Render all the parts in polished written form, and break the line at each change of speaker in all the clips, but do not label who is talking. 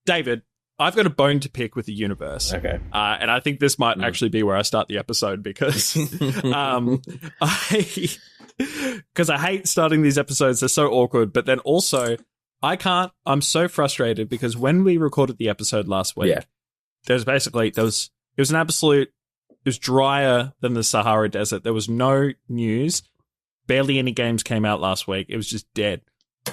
David, I've got a bone to pick with the universe.
Okay.
And I think this might actually be where I start the episode because I hate starting these episodes. They're so awkward. But then also, I'm so frustrated because when we recorded the episode last week, it was drier than the Sahara Desert. There was no news. Barely any games came out last week. It was just dead.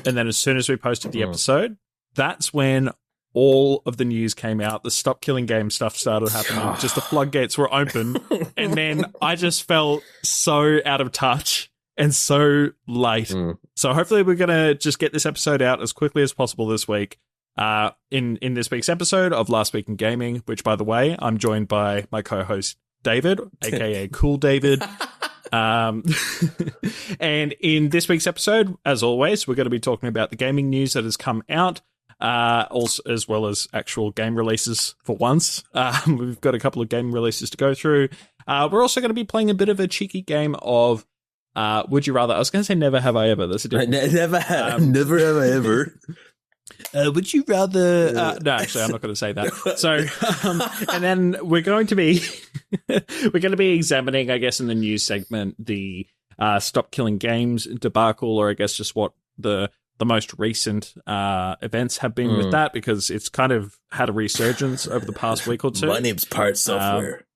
And then as soon as we posted the episode, that's when all of the news came out. The stop killing game stuff started happening. Just the floodgates were open. And then I just felt so out of touch and so late. So hopefully we're going to just get this episode out as quickly as possible this week. In this week's episode of Last Week in Gaming, which, by the way, I'm joined by my co-host David, aka Cool David. And in this week's episode, as always, we're going to be talking about the gaming news that has come out. Also, as well as actual game releases for once. We've got a couple of game releases to go through. We're also going to be playing a bit of a cheeky game of Would You Rather. I was going to say Never Have I Ever. That's a different
never have I ever.
Would you rather? No, actually, I'm not going to say that. So, and then we're going to be examining, I guess, in the news segment, the Stop Killing Games debacle, or I guess just what the most recent events have been with that, because it's kind of had a resurgence over the past week or two.
My name's Part Software.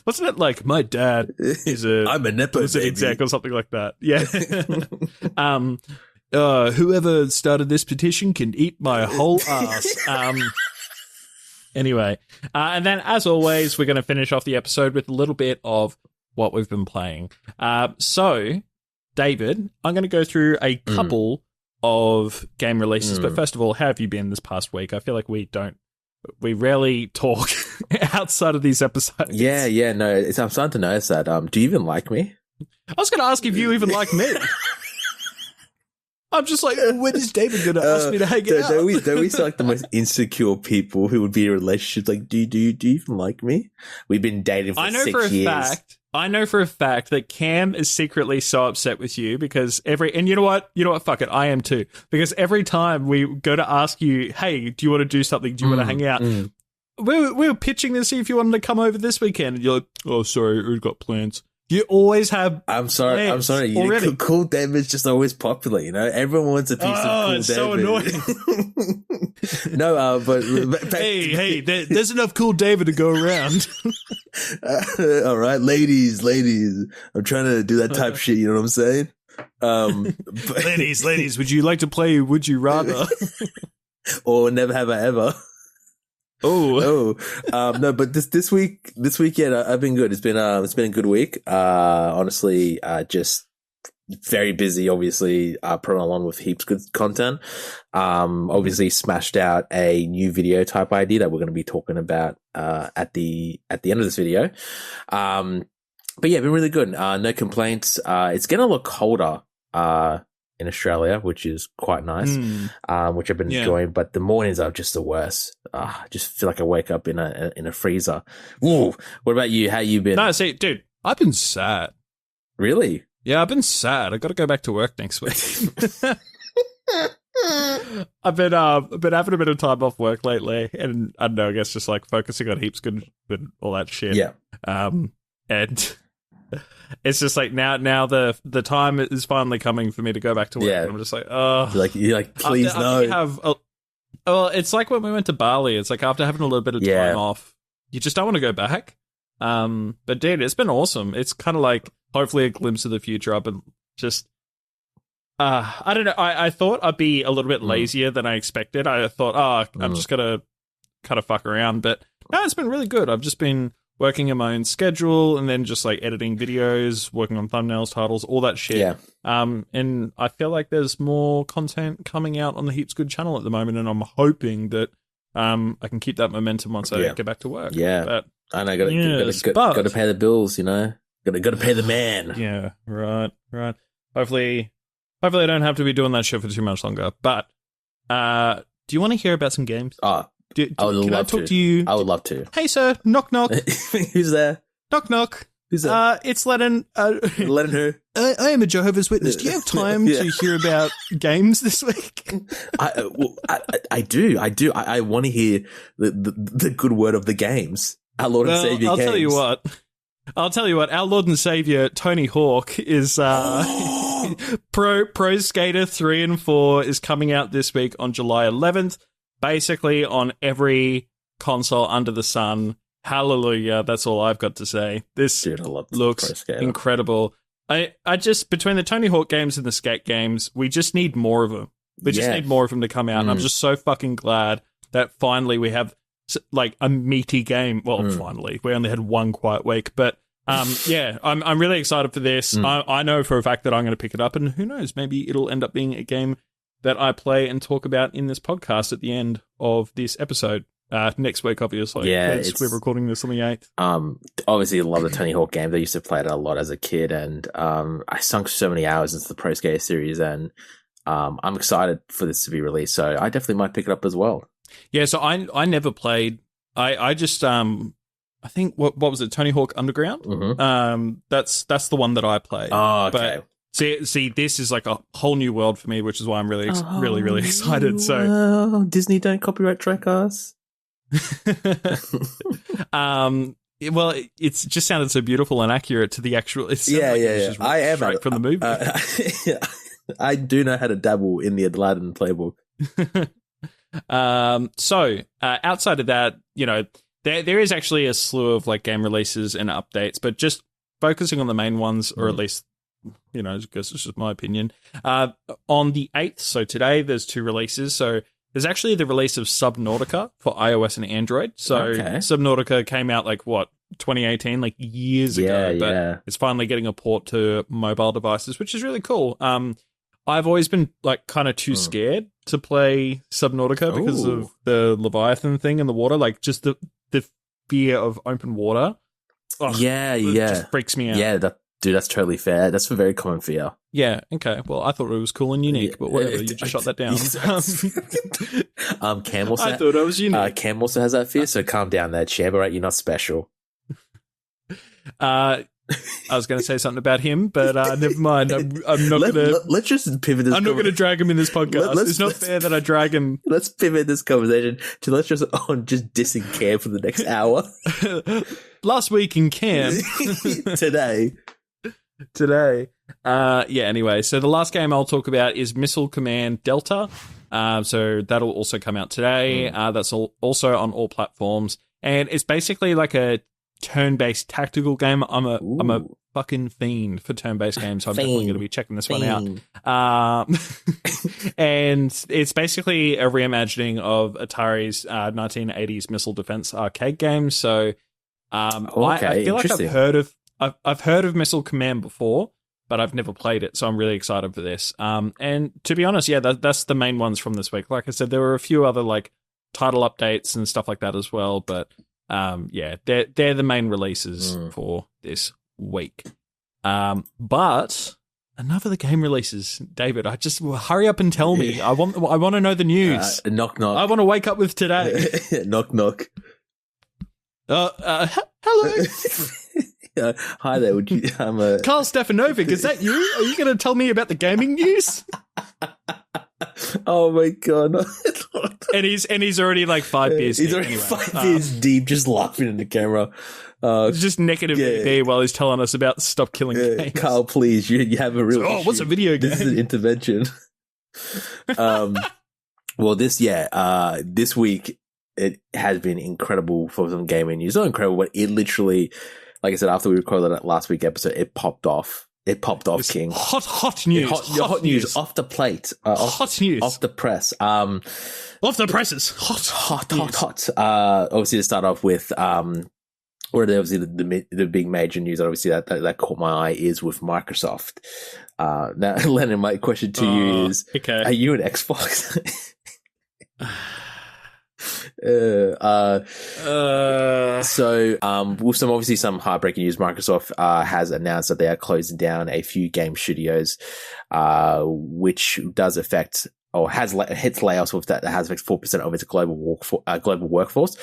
Wasn't it like my dad is
I'm a Nepo baby
exec or something like that? Yeah. Whoever started this petition can eat my whole ass. Anyway, and then as always, we're going to finish off the episode with a little bit of what we've been playing. So, David, I'm going to go through a couple of game releases, but first of all, how have you been this past week? I feel like we rarely talk outside of these episodes.
Yeah, no, I'm starting to notice that. Do you even like me?
I was going to ask if you even like me. I'm just like, when is David going to ask me to hang out?
Don't we sound like the most insecure people who would be in relationships? Like, do you even like me? We've been dating for 6 years.
I know for a fact that Cam is secretly so upset with you because and you know what? Fuck it. I am too. Because every time we go to ask you, hey, do you want to do something? Do you want to hang out? We were pitching to see if you wanted to come over this weekend. And you're like, oh, sorry, we've got plans. You always have
I'm sorry.
Already.
Cool David's just always popular, you know? Everyone wants a piece of Cool
it's
David.
so annoying.
No, but
hey, there's enough Cool David to go around.
All right, ladies, I'm trying to do that type shit, you know what I'm saying?
Ladies, would you like to play Would You Rather?
Or Never Have I Ever? No, but this weekend I've been good. It's been a good week. Honestly, just very busy, obviously, putting along with heaps good content. Obviously smashed out a new video type idea that we're going to be talking about, at the end of this video. But yeah, been really good. No complaints. It's getting a lot colder, in Australia, which is quite nice, which I've been enjoying. But the mornings are just the worst. I just feel like I wake up in a freezer. Woo. What about you? How you been?
No, see, dude, I've been sad.
Really?
Yeah, I've been sad. I got to go back to work next week. I've been having a bit of time off work lately, and I don't know, I guess just like focusing on heaps good and all that shit.
Yeah.
And it's just like now the time is finally coming for me to go back to work.
Yeah.
I'm just like, oh,
you're like please no.
Well, it's like when we went to Bali. It's like after having a little bit of time off, you just don't want to go back. But dude, it's been awesome. It's kind of like hopefully a glimpse of the future. I've been just, I don't know. I thought I'd be a little bit lazier than I expected. I thought, I'm just gonna kind of fuck around, but no, it's been really good. I've just been working in my own schedule and then just like editing videos, working on thumbnails, titles, all that shit.
Yeah.
And I feel like there's more content coming out on the Heaps Good channel at the moment, and I'm hoping that I can keep that momentum once I get back to work.
Yeah.
But
I know, got to pay the bills, you know. Got to pay the man.
Yeah, right. Hopefully I don't have to be doing that shit for too much longer. But do you want to hear about some games?
I would love to.
Talk to you?
I would love to.
Hey, sir. Knock, knock.
Who's there?
Knock, knock.
Who's that?
It's Lennon.
Lennon who?
I am a Jehovah's Witness. Do you have time to hear about games this week?
I do. I want to hear the good word of the games. Our Lord and Savior
I'll
games.
I'll tell you what. Our Lord and Savior, Tony Hawk, is Pro Skater 3 and 4 is coming out this week on July 11th. Basically on every console under the sun. Hallelujah. That's all I've got to say. This looks incredible. I just, between the Tony Hawk games and the skate games, we just need more of them. We just need more of them to come out. And I'm just so fucking glad that finally we have like a meaty game. Well, finally. We only had one quiet week. But I'm really excited for this. I know for a fact that I'm going to pick it up. And who knows, maybe it'll end up being a game that I play and talk about in this podcast at the end of this episode. Next week, obviously.
Yeah,
we're recording this on the 8th.
Obviously, I love the Tony Hawk games. I used to play it a lot as a kid, and I sunk so many hours into the Pro Skater series, and I'm excited for this to be released. So I definitely might pick it up as well.
Yeah, so I never played. I just I think what was it? Tony Hawk Underground. That's the one that I played.
Oh, okay.
But see, this is like a whole new world for me, which is why I'm really really excited. So
Disney, don't copyright track us.
Well, it's just sounded so beautiful and accurate to the actual.
Yeah. I am
straight from the movie.
I do know how to dabble in the Aladdin playbook.
So outside of that, there is actually a slew of like game releases and updates, but just focusing on the main ones, or at least, I guess it's just my opinion. On the 8th, so today, there's 2 releases. So there's actually the release of Subnautica for iOS and Android. So Subnautica came out 2018, years ago, but it's finally getting a port to mobile devices, which is really cool. I've always been kind of too scared to play Subnautica because of the Leviathan thing in the water, just the fear of open water. It just freaks me out.
Yeah, dude, that's totally fair. That's a very common fear.
Yeah, okay. Well, I thought it was cool and unique, but whatever. You just shot that down.
Cam also,
I thought I was unique.
Cam also has that fear, so calm down there, Chab. All right, you're not special.
I was going to say something about him, but never mind. I'm not going to.
Let's just pivot this.
I'm not going to drag him in this podcast. It's not fair that I drag him.
Let's pivot this conversation to let's just dissing Cam for the next hour.
Last week in Cam. Today. Anyway, so the last game I'll talk about is Missile Command Delta. So that'll also come out today. That's also on all platforms. And it's basically like a turn-based tactical game. I'm a fucking fiend for turn-based games, so I'm definitely going to be checking this one out. And it's basically a reimagining of Atari's 1980s missile defense arcade game. So I feel like I've heard of Missile Command before, but I've never played it, so I'm really excited for this. And to be honest, that's the main ones from this week. Like I said, there were a few other title updates and stuff like that as well, but they're the main releases for this week. But enough of the game releases, David. I just hurry up and tell me. I want to know the news.
Knock knock.
I want to wake up with today.
Knock knock.
Hello.
Hi there. Would you?
Carl Stefanovic, is that you? Are you going to tell me about the gaming news?
Oh my god!
and he's already 5 beers.
He's already anyway. 5 beers deep, just laughing in the camera.
Just necking a BP while he's telling us about stop killing games.
Carl, please, you have a real.
Oh, what's a video game?
This is an intervention. Well, this week it has been incredible for some gaming news. Not incredible, but it literally, like I said, after we recorded that last week episode, it popped off. It popped off, King.
Hot news.
Hot news off the plate.
Hot news.
Off the press.
Off the presses. Hot.
Obviously, to start off with, obviously the big major news, obviously, that caught my eye is with Microsoft. Now, Lennon, my question to you is, are you an Xbox? So, with some heartbreaking news, Microsoft has announced that they are closing down a few game studios, which does affect or hits layoffs with that has affected 4% of its global workforce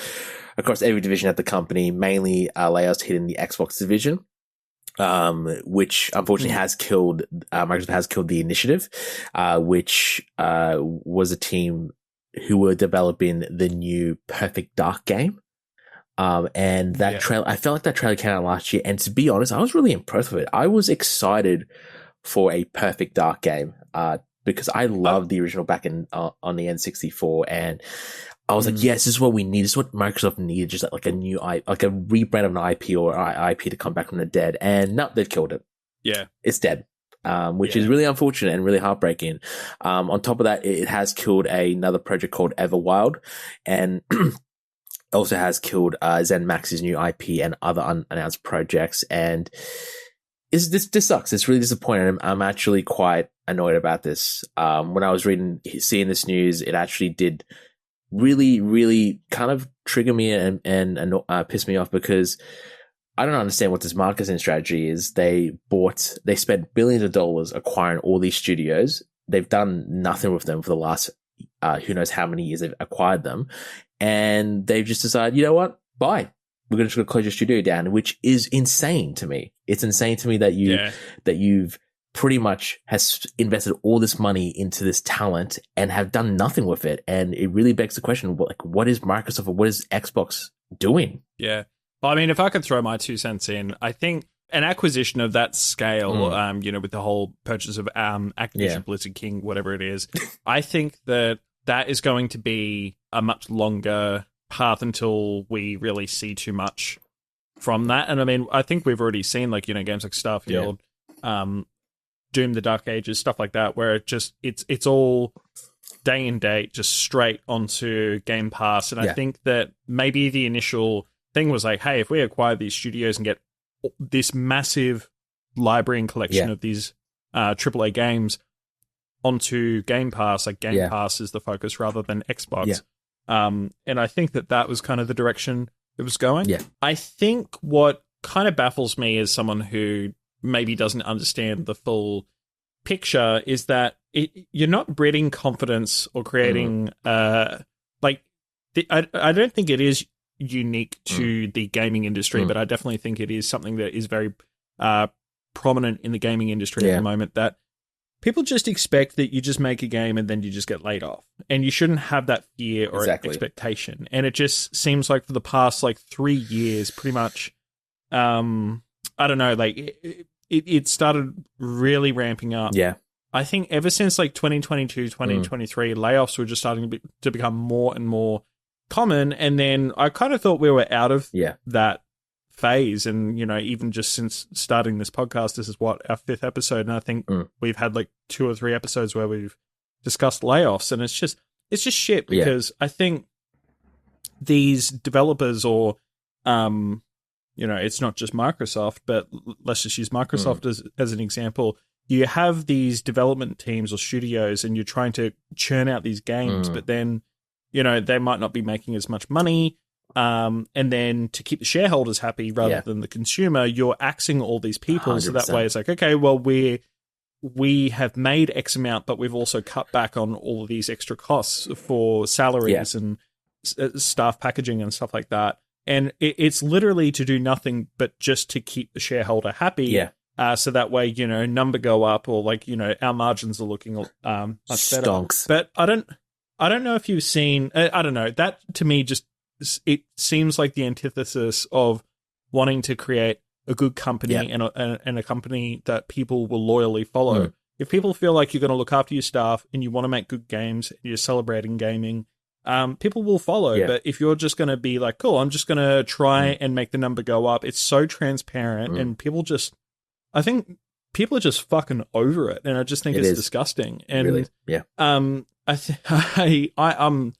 across every division at the company. Mainly layoffs hitting the Xbox division. which unfortunately has killed Microsoft has killed the Initiative, which was a team who were developing the new Perfect Dark game. And that trailer, I felt like that trailer came out last year, and to be honest, I was really impressed with it. I was excited for a Perfect Dark game, because I loved the original back in on the N64, and I was like, yes, this is what we need. This is what Microsoft needed, just like a new like a rebrand of an IP or IP to come back from the dead. And no, they've killed it. Yeah, it's dead. Which is really unfortunate and really heartbreaking. On top of that, it has killed another project called Everwild, and also has killed ZeniMax's new IP and other unannounced projects. And this sucks. It's really disappointing. I'm actually quite annoyed about this. When I was seeing this news, it actually did really, really kind of trigger me and piss me off, because I don't understand what this marketing strategy is. They spent billions of dollars acquiring all these studios. They've done nothing with them for the last who knows how many years they've acquired them, and they've just decided, you know what, bye. We're just going to close your studio down, which is insane to me. It's insane to me that you've pretty much has invested all this money into this talent and have done nothing with it. And it really begs the question, what is Microsoft or what is Xbox doing?
Yeah. Well, I mean, if I could throw my 2 cents in, I think an acquisition of that scale, with the whole purchase of Activision Blizzard King, whatever it is, I think that is going to be a much longer path until we really see too much from that. And I mean, I think we've already seen games like Starfield, Doom, the Dark Ages, stuff like that, where it's all day and date, just straight onto Game Pass. And I think that maybe the initial thing was like, hey, if we acquire these studios and get this massive library and collection of these AAA games onto Game Pass, like Game Pass is the focus rather than Xbox. And I think that was kind of the direction it was going. I think what kind of baffles me as someone who maybe doesn't understand the full picture is that you're not breeding confidence or creating I don't think it is unique to the gaming industry, but I definitely think it is something that is very prominent in the gaming industry at the moment, that people just expect that you just make a game and then you just get laid off, and you shouldn't have that fear or expectation. And it just seems like for the past 3 years, pretty much, I don't know, it started really ramping up. I think ever since 2022, 2023, layoffs were just starting to become more and more common. And then I kind of thought we were out of that phase. And, even just since starting this podcast, this is our 5th episode. And I think we've had 2 or 3 episodes where we've discussed layoffs. And it's just shit, because I think these developers or, it's not just Microsoft, but let's just use Microsoft as an example. You have these development teams or studios and you're trying to churn out these games, but then, they might not be making as much money. And then to keep the shareholders happy rather than the consumer, you're axing all these people. 100%. So that way it's like, okay, well, we have made X amount, but we've also cut back on all of these extra costs for salaries and staff packaging and stuff like that. And it's literally to do nothing but just to keep the shareholder happy. So that way, number go up, or our margins are looking much better.
Stonks.
But I don't know if you've seen, I don't know, that to me it seems like the antithesis of wanting to create a good company and a company that people will loyally follow. If people feel like you're going to look after your staff and you want to make good games, you're celebrating gaming, people will follow. But if you're just going to be like, cool, I'm just going to try and make the number go up, it's so transparent and I think people are just fucking over it. And I just think it's disgusting. And really? I'm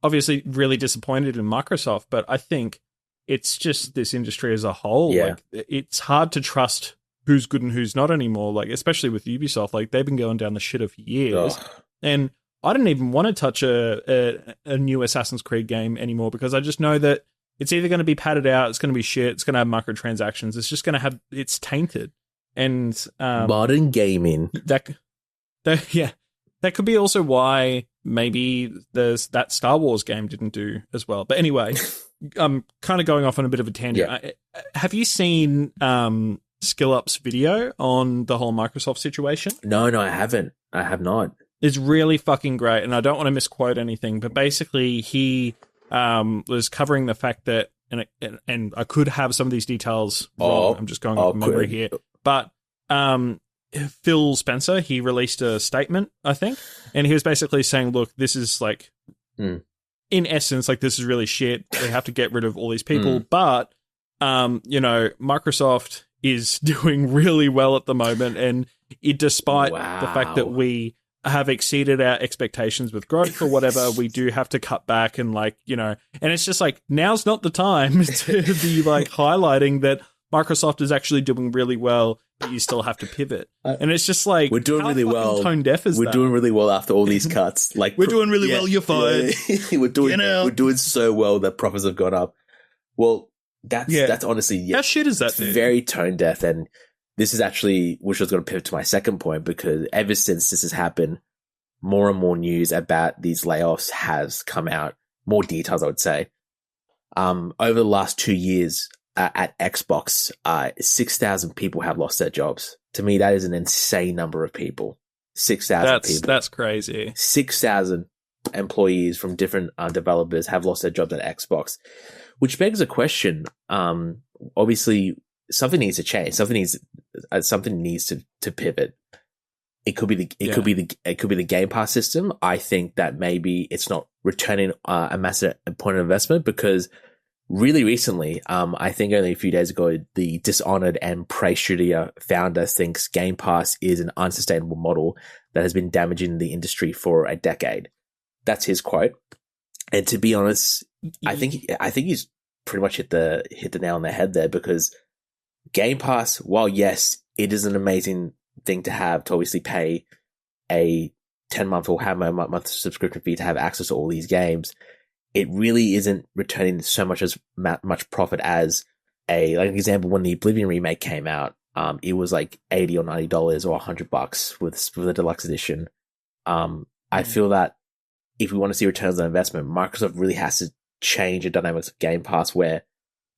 obviously really disappointed in Microsoft, but I think it's just this industry as a whole. It's hard to trust who's good and who's not anymore. Especially with Ubisoft, they've been going down the shitter for years. And I didn't even want to touch a new Assassin's Creed game anymore, because I just know that it's either going to be padded out, it's going to be shit, it's going to have microtransactions, it's just going to have, it's tainted. And
modern gaming.
That could be also why maybe there's that Star Wars game didn't do as well. But anyway, I'm kind of going off on a bit of a tangent. Have you seen Skill Up's video on the whole Microsoft situation?
No, I haven't. I have not.
It's really fucking great, and I don't want to misquote anything, but basically he was covering the fact that, and I could have some of these details wrong. I'm just going off memory here, but Phil Spencer, he released a statement, I think, and he was basically saying, look, this is like, in essence, like, this is really shit. They have to get rid of all these people, but, Microsoft is doing really well at the moment, and despite the fact that we have exceeded our expectations with growth or whatever, we do have to cut back and and it's just like, now's not the time to be like highlighting that Microsoft is actually doing really well, but you still have to pivot. And it's just like,
we're doing really well.
Tone deaf is
we're doing really well after all these cuts. Like,
we're doing really well. You're fired.
Yeah. We're doing so well that profits have gone up. Well, that's honestly,
how shit is that?
Very tone deaf. And this is actually, which I was going to pivot to my second point, because ever since this has happened, more and more news about these layoffs has come out. More details, I would say. Over the last 2 years at Xbox, 6,000 people have lost their jobs. To me, that is an insane number of people. 6,000 people. That's
crazy.
6,000 employees from different developers have lost their jobs at Xbox, which begs a question. Obviously, something needs to change. Something needs to pivot. It could be the Game Pass system. I think that maybe it's not returning a massive point of investment, because really recently, I think only a few days ago, the Dishonored and Prey studio founder thinks Game Pass is an unsustainable model that has been damaging the industry for a decade. That's his quote. And to be honest, I think he's pretty much hit the nail on the head there, because Game Pass, while yes, it is an amazing thing to have, to obviously pay a 10-month or have a month subscription fee to have access to all these games, it really isn't returning so much profit as like an example, when the Oblivion remake came out, it was like $80 or $90 or $100 with the deluxe edition. I feel that if we want to see returns on investment, Microsoft really has to change the dynamics of Game Pass, where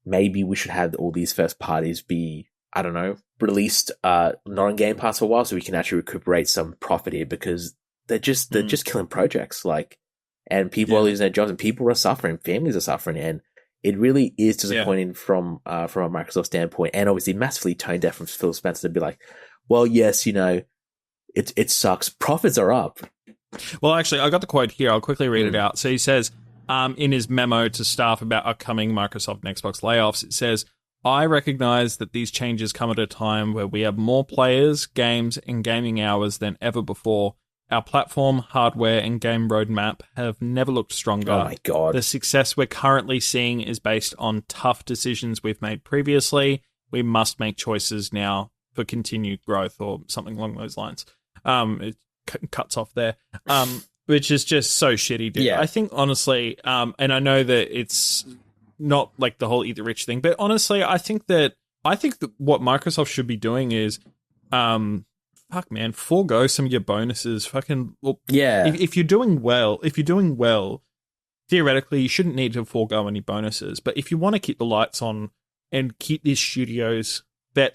maybe we should have all these first parties be, I don't know, released not on Game Pass for a while, so we can actually recuperate some profit here, because they're just killing projects, and people are losing their jobs, and people are suffering, families are suffering, and it really is disappointing from a Microsoft standpoint, and obviously massively tone deaf from Phil Spencer to be like, well, yes, it sucks, profits are up.
Well, actually, I got the quote here. I'll quickly read it out. So he says, in his memo to staff about upcoming Microsoft and Xbox layoffs, it says, I recognize that these changes come at a time where we have more players, games, and gaming hours than ever before. Our platform, hardware, and game roadmap have never looked stronger.
Oh my God.
The success we're currently seeing is based on tough decisions we've made previously. We must make choices now for continued growth, or something along those lines. It cuts off there. Which is just so shitty, dude.
Yeah.
I think, honestly, and I know that it's not like the whole eat the rich thing, but honestly, I think that what Microsoft should be doing is, forego some of your bonuses. If you're doing well, theoretically, you shouldn't need to forego any bonuses. But if you want to keep the lights on and keep these studios that,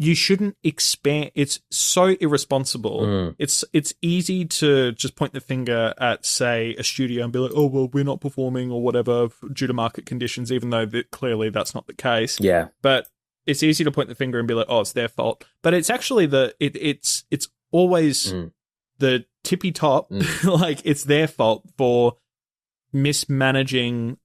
you shouldn't expand. It's so irresponsible. It's easy to just point the finger at, say, a studio and be like, oh, well, we're not performing or whatever due to market conditions, even though clearly that's not the case.
Yeah.
But it's easy to point the finger and be like, oh, it's their fault. But it's actually it's always the tippy top. It's their fault for mismanaging,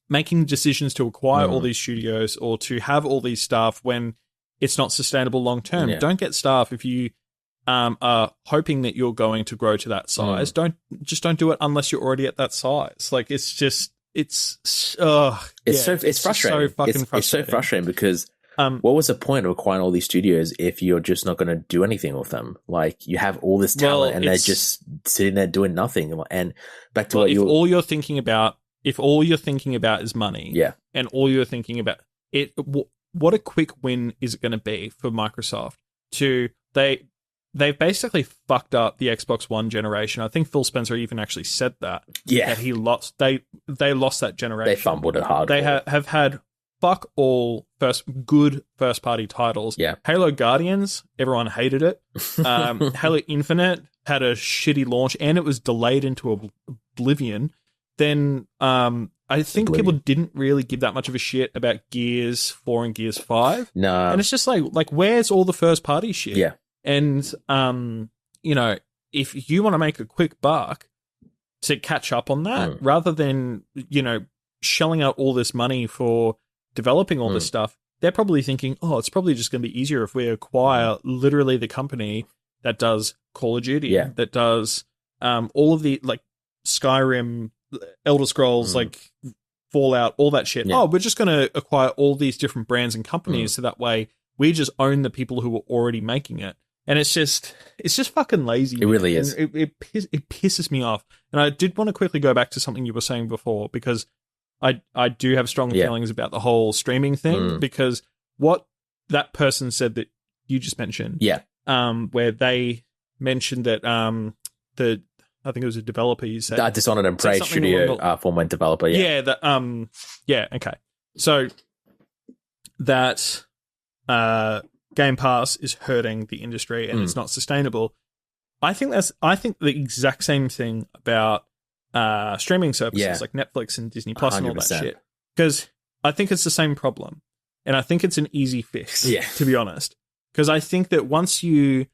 making decisions to acquire all these studios or to have all these staff when it's not sustainable long term. Yeah. Don't get staff if you are hoping that you're going to grow to that size. Don't do it unless you're already at that size. It's frustrating.
So fucking frustrating. It's so frustrating because what was the point of acquiring all these studios if you're just not going to do anything with them? You have all this talent and they're just sitting there doing nothing. And back to
if all you're thinking about is money, and all you're thinking about it. What a quick win is it going to be for Microsoft they've basically fucked up the Xbox One generation. I think Phil Spencer even actually said that.
Yeah.
That he lost, they lost that generation.
They fumbled it hard.
They have had fuck all good first party titles.
Yeah.
Halo Guardians, everyone hated it. Halo Infinite had a shitty launch and it was delayed into oblivion. Then I think people didn't really give that much of a shit about Gears 4 and Gears 5.
No.
And it's just like where's all the first party shit?
Yeah.
And you know, if you want to make a quick buck to catch up on that, rather than, you know, shelling out all this money for developing all this stuff, they're probably thinking, oh, it's probably just going to be easier if we acquire literally the company that does Call of Duty, that does all of the, like, Skyrim, Elder Scrolls, like Fallout, all that shit. Oh, we're just going to acquire all these different brands and companies so that way we just own the people who are already making it. And it's just fucking lazy.
It really is.
It pisses me off. And I did want to quickly go back to something you were saying before, because I do have strong feelings about the whole streaming thing, because what that person said that you just mentioned, where they mentioned that I think it was a developer you said.
Dishonored and Prey studio, former developer,
okay. So that Game Pass is hurting the industry and it's not sustainable. I think the exact same thing about streaming services like Netflix and Disney Plus and all that shit. Because I think it's the same problem. And I think it's an easy fix, to be honest. Because I think that once you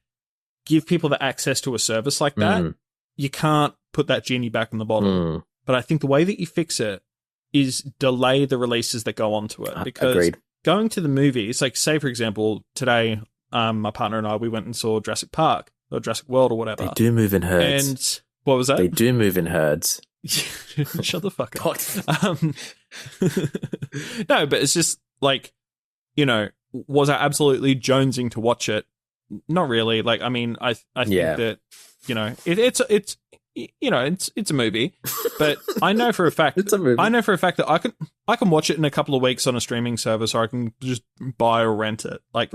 give people the access to a service like that, you can't put that genie back in the bottle. But I think the way that you fix it is delay the releases that go onto it. Because going to the movies, like, say, for example, today, my partner and I, we went and saw Jurassic Park or Jurassic World or whatever.
They do move in herds.
And what was that?
They do move in herds.
Shut the fuck up. No, but it's just like, you know, was I absolutely jonesing to watch it? Not really. Like, I mean, I think that, you know, it's you know, it's a movie, but I know for a fact
it's a movie.
I know for a fact that I can watch it in a couple of weeks on a streaming service, or I can just buy or rent it like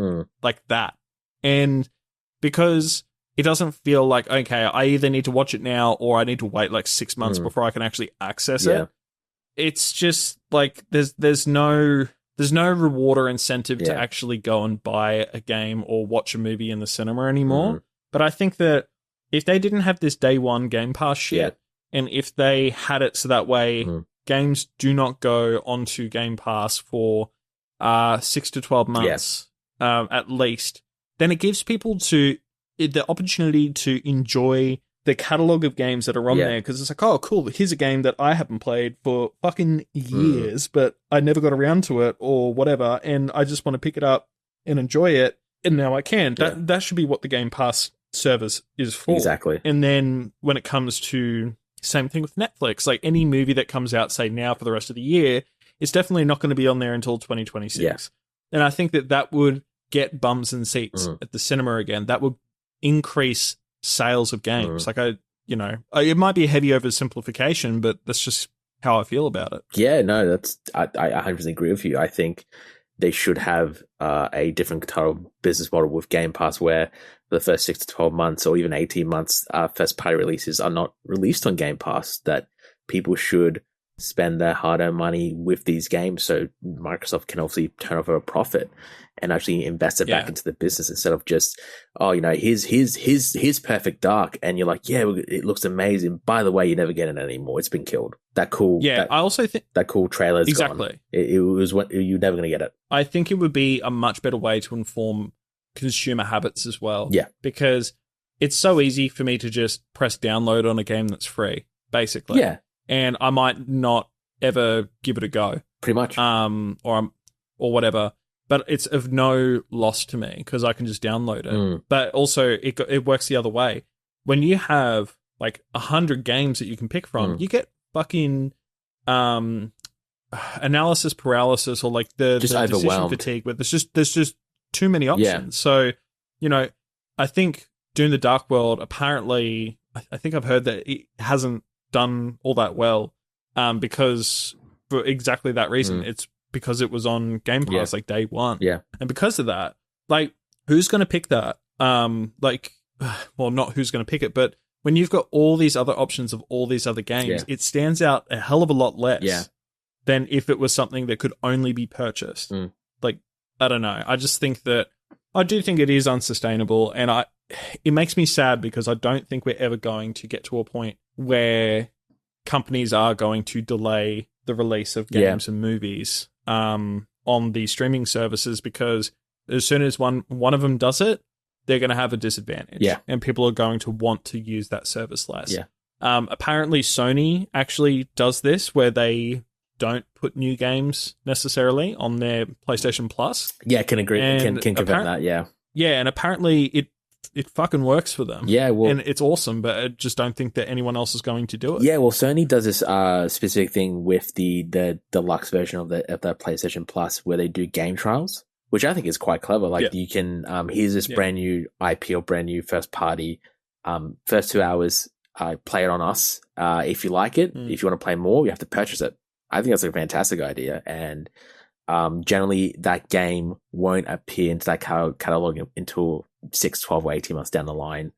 that. And because it doesn't feel like, okay, I either need to watch it now or I need to wait like 6 months before I can actually access it. It's just like there's no reward or incentive to actually go and buy a game or watch a movie in the cinema anymore. But I think that if they didn't have this day one Game Pass shit, and if they had it so that way games do not go onto Game Pass for 6 to 12 months at least, then it gives people the opportunity to enjoy the catalog of games that are on there, because it's like, oh, cool, here's a game that I haven't played for fucking years, but I never got around to it or whatever, and I just want to pick it up and enjoy it, and now I can. That should be what the Game Pass service is for.
Exactly.
And then when it comes to, same thing with Netflix, like any movie that comes out, say, now for the rest of the year, it's definitely not going to be on there until 2026. And I think that would get bums and seats at the cinema again. That would increase sales of games. Like, it might be a heavy oversimplification, but that's just how I feel about it.
Yeah, no, I 100% agree with you. I think they should have a different total business model with Game Pass, where for the first 6 to 12 months or even 18 months, first party releases are not released on Game Pass, that people should spend their hard-earned money with these games so Microsoft can obviously turn over a profit and actually invest it back into the business, instead of just, oh, you know, here's Perfect Dark, and you're like, yeah, it looks amazing. By the way, you never get it anymore. It's been killed. That cool. Yeah, I also think that cool trailer's
exactly
gone. It was what you're never going to get it.
I think it would be a much better way to inform consumer habits as well.
Yeah,
because it's so easy for me to just press download on a game that's free, basically.
Yeah,
and I might not ever give it a go.
Pretty much.
Or whatever. But it's of no loss to me because I can just download it. But also, it works the other way. When you have like 100 games that you can pick from, you get fucking analysis paralysis, or like the decision fatigue. But there's just too many options. Yeah. So, you know, I think Doom the Dark World, apparently, I think I've heard that it hasn't done all that well because for exactly that reason. It's because it was on Game Pass like day one.
Yeah.
And because of that, like, who's going to pick that? Well, not who's going to pick it, but when you've got all these other options of all these other games, it stands out a hell of a lot less than if it was something that could only be purchased. Like, I don't know. I just think that I do think it is unsustainable, and it makes me sad because I don't think we're ever going to get to a point where companies are going to delay the release of games and movies on the streaming services, because as soon as one of them does it, they're going to have a disadvantage.
Yeah.
And people are going to want to use that service less.
Yeah.
Apparently Sony actually does this, where they don't put new games necessarily on their PlayStation Plus.
Yeah, can agree. Can confirm that, yeah.
Yeah, and apparently it fucking works for them.
Yeah, well,
and it's awesome, but I just don't think that anyone else is going to do it.
Yeah, well, Sony does this specific thing with the deluxe version of the PlayStation Plus, where they do game trials, which I think is quite clever. Like, you can here's this brand new IP or brand new first party, first 2 hours, play it on us. If you like it, if you want to play more, you have to purchase it. I think that's a fantastic idea, and generally that game won't appear into that catalog until 6, 12, or 18 months down the line,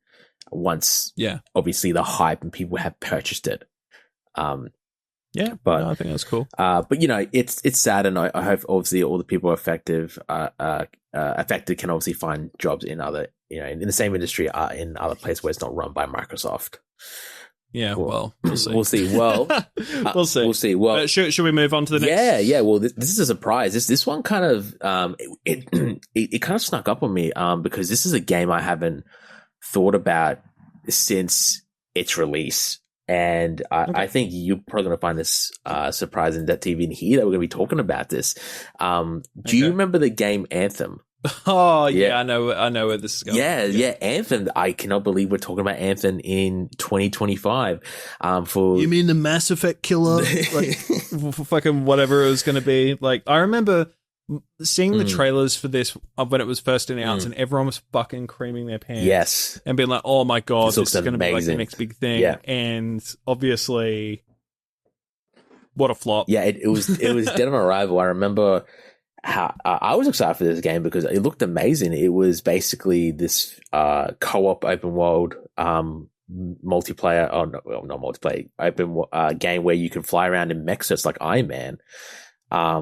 once obviously the hype and people have purchased it. But
no, I think that's cool.
But it's sad, and I hope obviously all the people affected can obviously find jobs in other, in the same industry, in other places where it's not run by Microsoft.
Yeah, well, we'll see.
We'll see. Well,
we'll see.
We'll see. Well,
should we move on to the next?
Yeah. Well, this is a surprise. This one kind of it kind of snuck up on me because this is a game I haven't thought about since its release, and I think you're probably going to find this surprising that even here that we're going to be talking about this. Do you remember the game Anthem?
Oh yeah, I know where this is going.
Yeah, Anthem. I cannot believe we're talking about Anthem in 2025. For
you mean the Mass Effect killer, like fucking whatever it was going to be. Like, I remember seeing the trailers for this when it was first announced, and everyone was fucking creaming their pants.
Yes,
and being like, "Oh my god, this is going to be like the next big thing."
Yeah.
And obviously, what a flop.
Yeah, it was dead on arrival. I remember how I was excited for this game because it looked amazing. It was basically this co-op open world multiplayer, not multiplayer, open game where you can fly around in mech sets like Iron Man,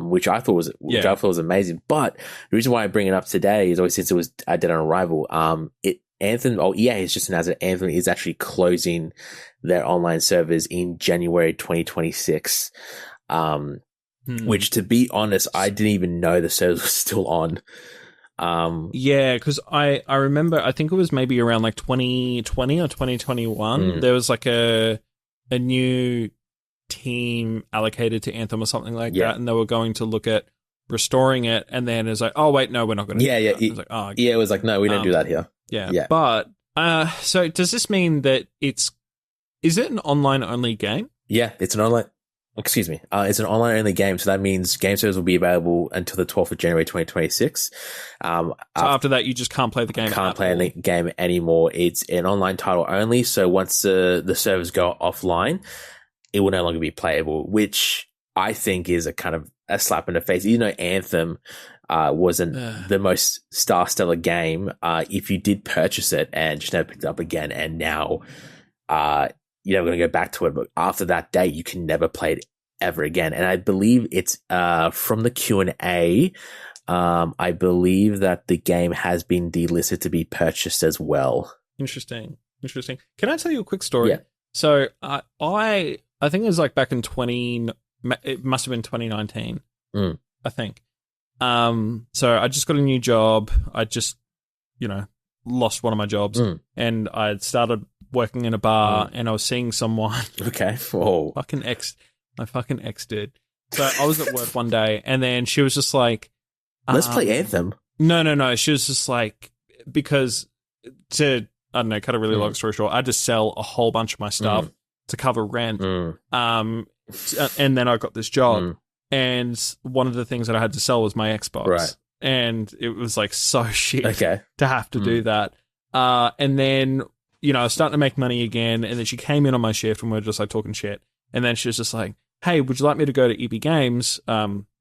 which I thought was amazing. But the reason why I bring it up today is always since it was dead on arrival. Anthem, EA has just announced that Anthem is actually closing their online servers in January 2026. Which, to be honest, I didn't even know the servers were still on.
Yeah, because I remember, I think it was maybe around like 2020 or 2021. There was like a new team allocated to Anthem or something like that, and they were going to look at restoring it, and then it's like, oh wait, no, we're not going to.
It was like, no, we don't do that here.
Yeah. But so does this mean that is it an online only game?
Yeah, it's an online. Excuse me. It's an online-only game, so that means game servers will be available until the 12th of January 2026.
So after that, you just can't play the game.
Can't play the game anymore. It's an online title only, so once the servers go offline, it will no longer be playable, which I think is a kind of a slap in the face. You know, Anthem wasn't the most stellar game. If you did purchase it and just never picked it up again, and now we're going to go back to it, but after that date, you can never play it ever again. And I believe it's from the Q&A. I believe that the game has been delisted to be purchased as well.
Interesting. Can I tell you a quick story?
Yeah.
So I think it was like back in it must have been 2019. I think. So I just got a new job. I just, lost one of my jobs, and I had started working in a bar, and I was seeing someone.
Okay. Whoa.
My fucking ex did. So I was at work one day, and then she was just like,
let's play Anthem.
No. She was just like, because I don't know, cut a really long story short, I had to sell a whole bunch of my stuff to cover rent. And then I got this job, and one of the things that I had to sell was my Xbox.
Right.
And it was like so shit
to
have to do that. And then, I was starting to make money again, and then she came in on my shift, and we were just like talking shit. And then she was just like, hey, would you like me to go to EB Games?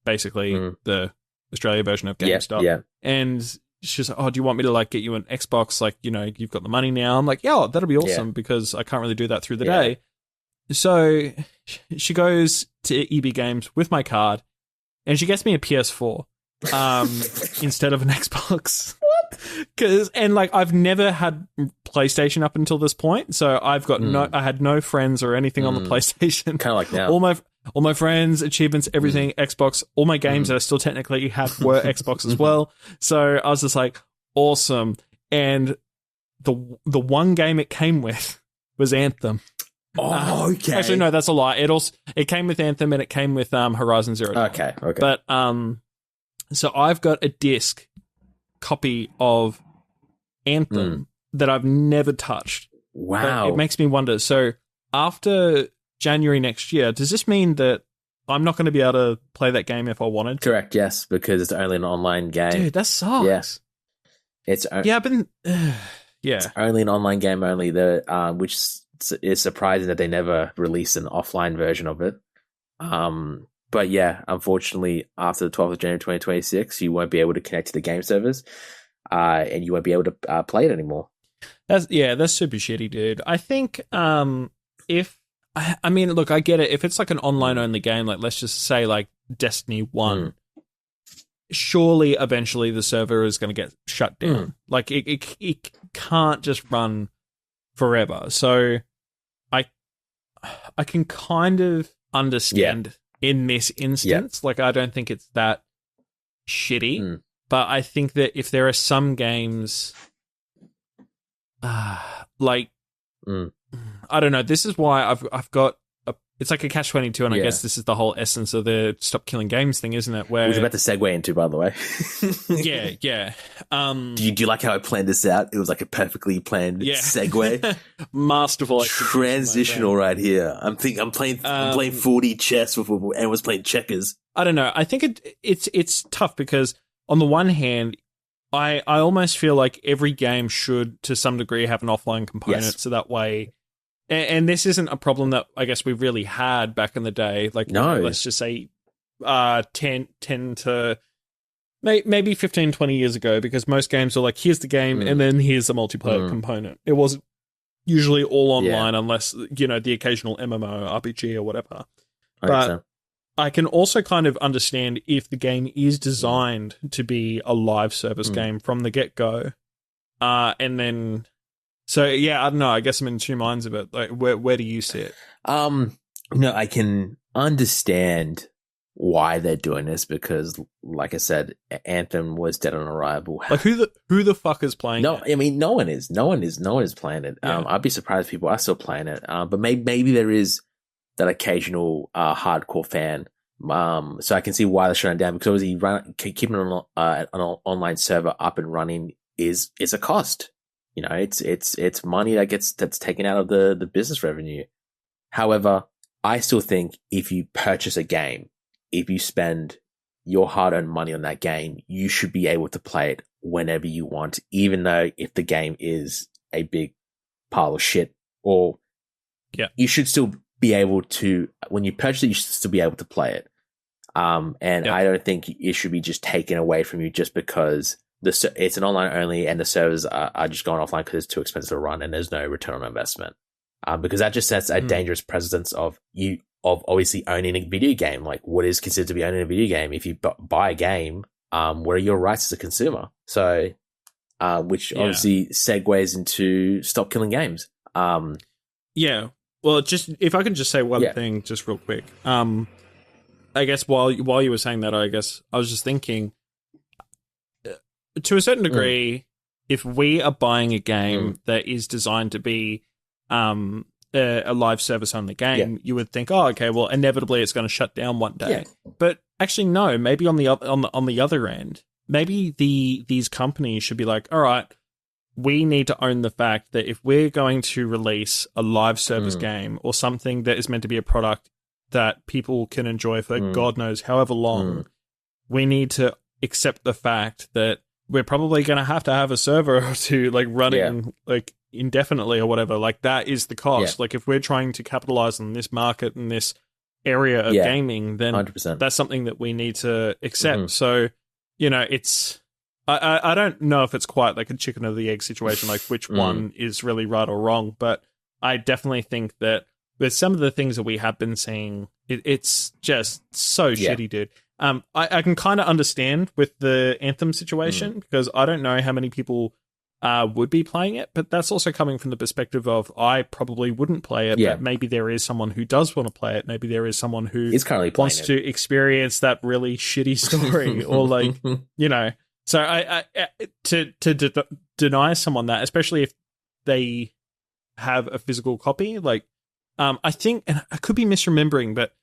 Basically the Australia version of GameStop.
Yeah.
And she's like, oh, do you want me to like get you an Xbox? Like, you've got the money now. I'm like, yeah, that'll be awesome because I can't really do that through the day. So she goes to EB Games with my card, and she gets me a PS4 instead of an Xbox. What? And like I've never had PlayStation up until this point, so I've got I had no friends or anything on the PlayStation.
Kind of like now.
All my friends, achievements, everything, Xbox. All my games that I still technically have were Xbox as well. So I was just like, awesome. And the one game it came with was Anthem.
Oh, okay.
Actually, no, that's a lie. It came with Anthem and it came with Horizon Zero Dawn.
Okay.
But so I've got a disc copy of Anthem that I've never touched.
Wow.
But it makes me wonder. So after January next year, does this mean that I'm not going to be able to play that game if I wanted to?
Correct, yes, because it's only an online game.
Dude, that sucks.
Yes. It's only an online game only, which is surprising that they never released an offline version of it. But yeah, unfortunately, after the 12th of January 2026, you won't be able to connect to the game servers, and you won't be able to play it anymore.
That's super shitty, dude. I think I mean, look, I get it. If it's like an online-only game, like let's just say like Destiny 1, surely eventually the server is going to get shut down. Like it can't just run forever. So I can kind of understand in this instance. Like I don't think it's that shitty, but I think that if there are some games like I don't know. This is why I've got it's like a catch-22, and I guess this is the whole essence of the stop killing games thing, isn't it? Where
I was about to segue into, by the way.
yeah.
Do you like how I planned this out? It was like a perfectly planned segue,
masterful,
transitional right here. I'm playing 4D chess with everyone's playing checkers.
I don't know. I think it's tough because on the one hand, I almost feel like every game should, to some degree, have an offline component, so that way. And this isn't a problem that I guess we really had back in the day. Like, let's just say 10 to maybe 15, 20 years ago, because most games are like, here's the game, and then here's the multiplayer component. It wasn't usually all online unless, the occasional MMO, RPG or whatever. But I can also kind of understand if the game is designed to be a live service game from the get-go. And then... So, yeah, I don't know. I guess I'm in two minds of it. Like, where do you see it?
No, I can understand why they're doing this because, like I said, Anthem was dead on arrival.
Like, who the fuck is playing it?
I mean, no one is. No one is playing it.
Yeah.
I'd be surprised if people are still playing it. But maybe there is that occasional hardcore fan. So I can see why they're shutting down because obviously keeping an online server up and running is a cost. It's money that's taken out of the business revenue. However, I still think if you purchase a game, if you spend your hard-earned money on that game, you should be able to play it whenever you want, even though if the game is a big pile of shit, or you should still be able to, when you purchase it, you should still be able to play it. I don't think it should be just taken away from you just because it's an online only and the servers are just going offline because it's too expensive to run and there's no return on investment. Because that just sets a dangerous precedence of obviously owning a video game. Like, what is considered to be owning a video game? If you buy a game, what are your rights as a consumer? So, which obviously segues into stop killing games.
Yeah. Well, just if I can just say one thing, just real quick. I guess while you were saying that, I guess I was just thinking, to a certain degree, if we are buying a game that is designed to be a live service only game, you would think, oh, okay, well, inevitably it's going to shut down one day. But actually, no. Maybe on the other end, maybe these companies should be like, all right, we need to own the fact that if we're going to release a live service game or something that is meant to be a product that people can enjoy for God knows however long, we need to accept the fact that we're probably going to have a server or two like running like indefinitely or whatever. Like that is the cost. Like if we're trying to capitalize on this market and this area of gaming, then 100%. That's something that we need to accept. So, it's, I don't know if it's quite like a chicken or the egg situation, like which one is really right or wrong, but I definitely think that with some of the things that we have been seeing, it's just so shitty, dude. I can kind of understand with the Anthem situation because I don't know how many people would be playing it, but that's also coming from the perspective of I probably wouldn't play it, but maybe there is someone who does want to play it. Maybe there is someone who
is currently
wants to experience that really shitty story or like, you know. So I to deny someone that, especially if they have a physical copy, like I think, and I could be misremembering, but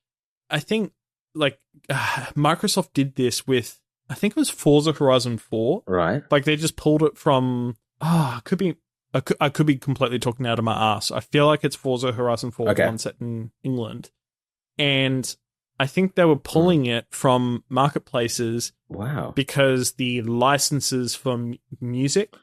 I think like Microsoft did this with, I think it was Forza Horizon 4.
Right.
Like they just pulled it from, I could be completely talking out of my ass. I feel like it's Forza Horizon 4, one set in England. And I think they were pulling it from marketplaces.
Wow.
Because the licenses for music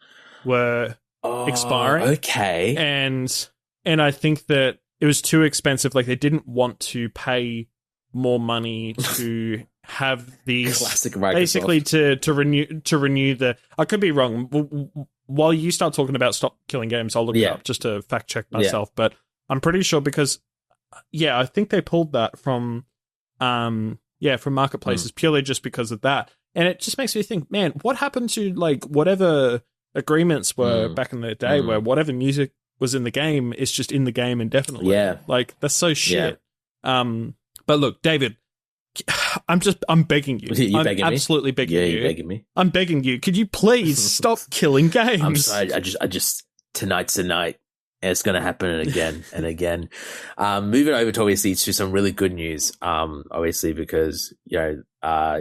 were expiring.
Okay.
And I think that it was too expensive. Like they didn't want to pay more money to have these
classic Microsoft.
Basically to renew the. I could be wrong. While you start talking about stop killing games, I'll look it up just to fact check myself. But I'm pretty sure because I think they pulled that from from marketplaces purely just because of that. And it just makes me think, man, what happened to like whatever agreements were back in the day where whatever music was in the game is just in the game indefinitely.
Yeah.
Like that's so shit. But look, David, I'm begging you.
You're begging me?
Absolutely begging you.
Yeah, you're begging me.
I'm begging you. Could you please stop killing games?
I'm sorry. I just tonight's the night. And it's going to happen again and again. Moving over to obviously to some really good news. Obviously because, you know,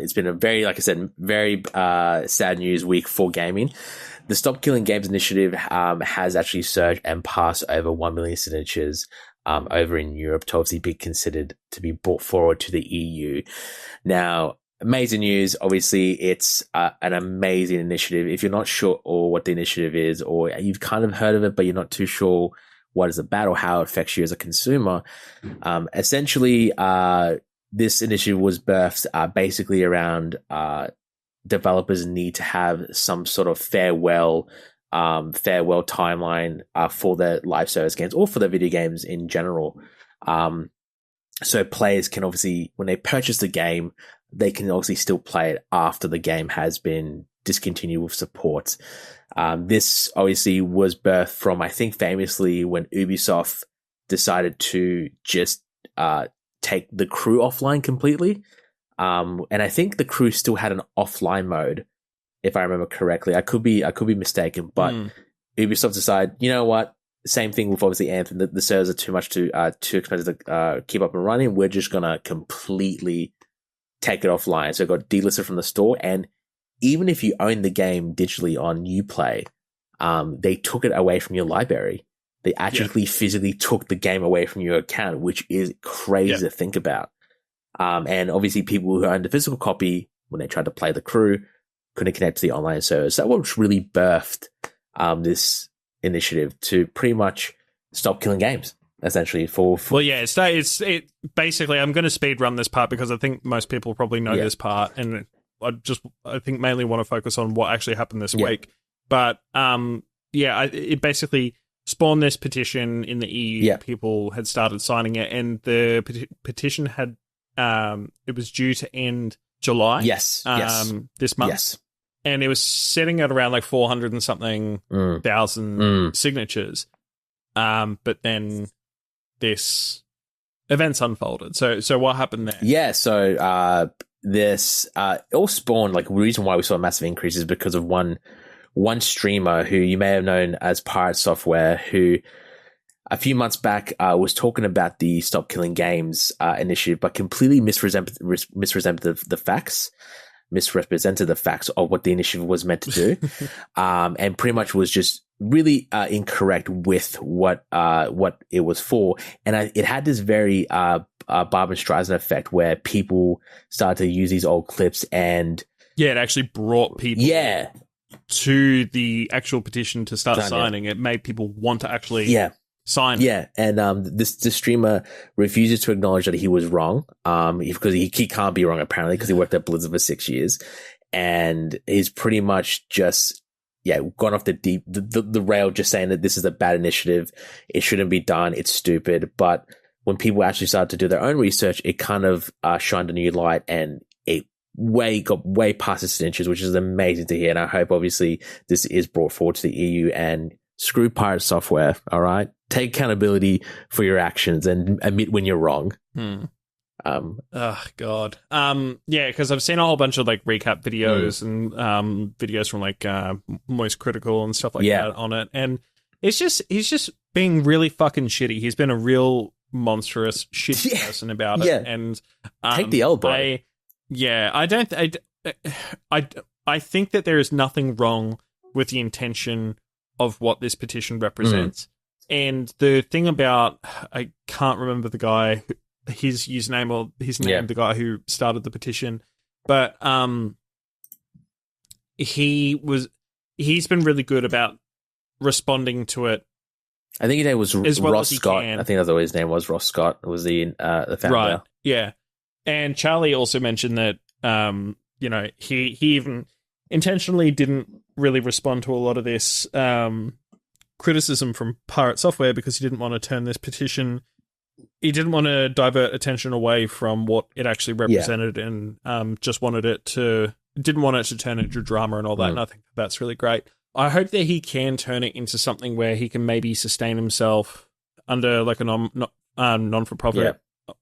it's been a very, like I said, very sad news week for gaming. The Stop Killing Games initiative has actually surged and passed over 1 million signatures over in Europe to obviously be considered to be brought forward to the EU. Now, amazing news. Obviously, it's an amazing initiative. If you're not sure or what the initiative is, or you've kind of heard of it, but you're not too sure what it's about or how it affects you as a consumer, essentially, this initiative was birthed basically around developers need to have some sort of farewell timeline for their live service games or for their video games in general. So players can obviously, when they purchase the game, they can obviously still play it after the game has been discontinued with support. This obviously was birthed from, I think famously, when Ubisoft decided to just take the crew offline completely. And I think the crew still had an offline mode, if I remember correctly. I could be mistaken, but Ubisoft decided, you know what? Same thing with obviously Anthem. The servers are too expensive to keep up and running. We're just gonna completely take it offline. So it got delisted from the store. And even if you own the game digitally on Uplay, they took it away from your library. They actually physically took the game away from your account, which is crazy to think about. And obviously people who owned the physical copy, when they tried to play the crew, couldn't connect to the online service. That was really birthed this initiative to pretty much stop killing games, essentially.
It's basically, I'm going to speed run this part because I think most people probably know this part, and I think mainly want to focus on what actually happened this week. But it basically spawned this petition in the EU. People had started signing it, and the petition had it was due to end July. This month. Yes. And it was sitting at around like 400 and something thousand signatures. But then this events unfolded. So what happened there?
Yeah, so this it all spawned, like, the reason why we saw a massive increase is because of one streamer who you may have known as Pirate Software, who a few months back was talking about the Stop Killing Games initiative, but completely misrepresented the facts. Misrepresented the facts of what the initiative was meant to do, and pretty much was just really incorrect with what it was for. And it had this very Barbra Streisand effect where people started to use these old clips, and
it actually brought people to the actual petition to start signing. It made people want to actually sign.
Yeah, and this streamer refuses to acknowledge that he was wrong, because he can't be wrong apparently, because he worked at Blizzard for 6 years, and he's pretty much just gone off the rail, just saying that this is a bad initiative, it shouldn't be done, it's stupid. But when people actually started to do their own research, it kind of shined a new light, and it got way past its inches, which is amazing to hear. And I hope, obviously, this is brought forward to the EU, and screw pirate software. All right, take accountability for your actions and admit when you're wrong.
Oh God. Yeah, because I've seen a whole bunch of like recap videos and videos from like Moist Critical and stuff like that on it, and he's just being really fucking shitty. He's been a real monstrous shitty person about it, and
take the elbow.
I think that there is nothing wrong with the intention of what this petition represents, and the thing about, I can't remember the guy, his username or his name, the guy who started the petition, but he's been really good about responding to it.
I think his name was Ross Scott. I think that's what his name was. Ross Scott was the founder.
Right. Yeah. And Charlie also mentioned that he even intentionally didn't really respond to a lot of this criticism from Pirate Software because he didn't want to turn this petition. He didn't want to divert attention away from what it actually represented, and just didn't want it to turn into drama and all that. And I think that's really great. I hope that he can turn it into something where he can maybe sustain himself under like a non-for-profit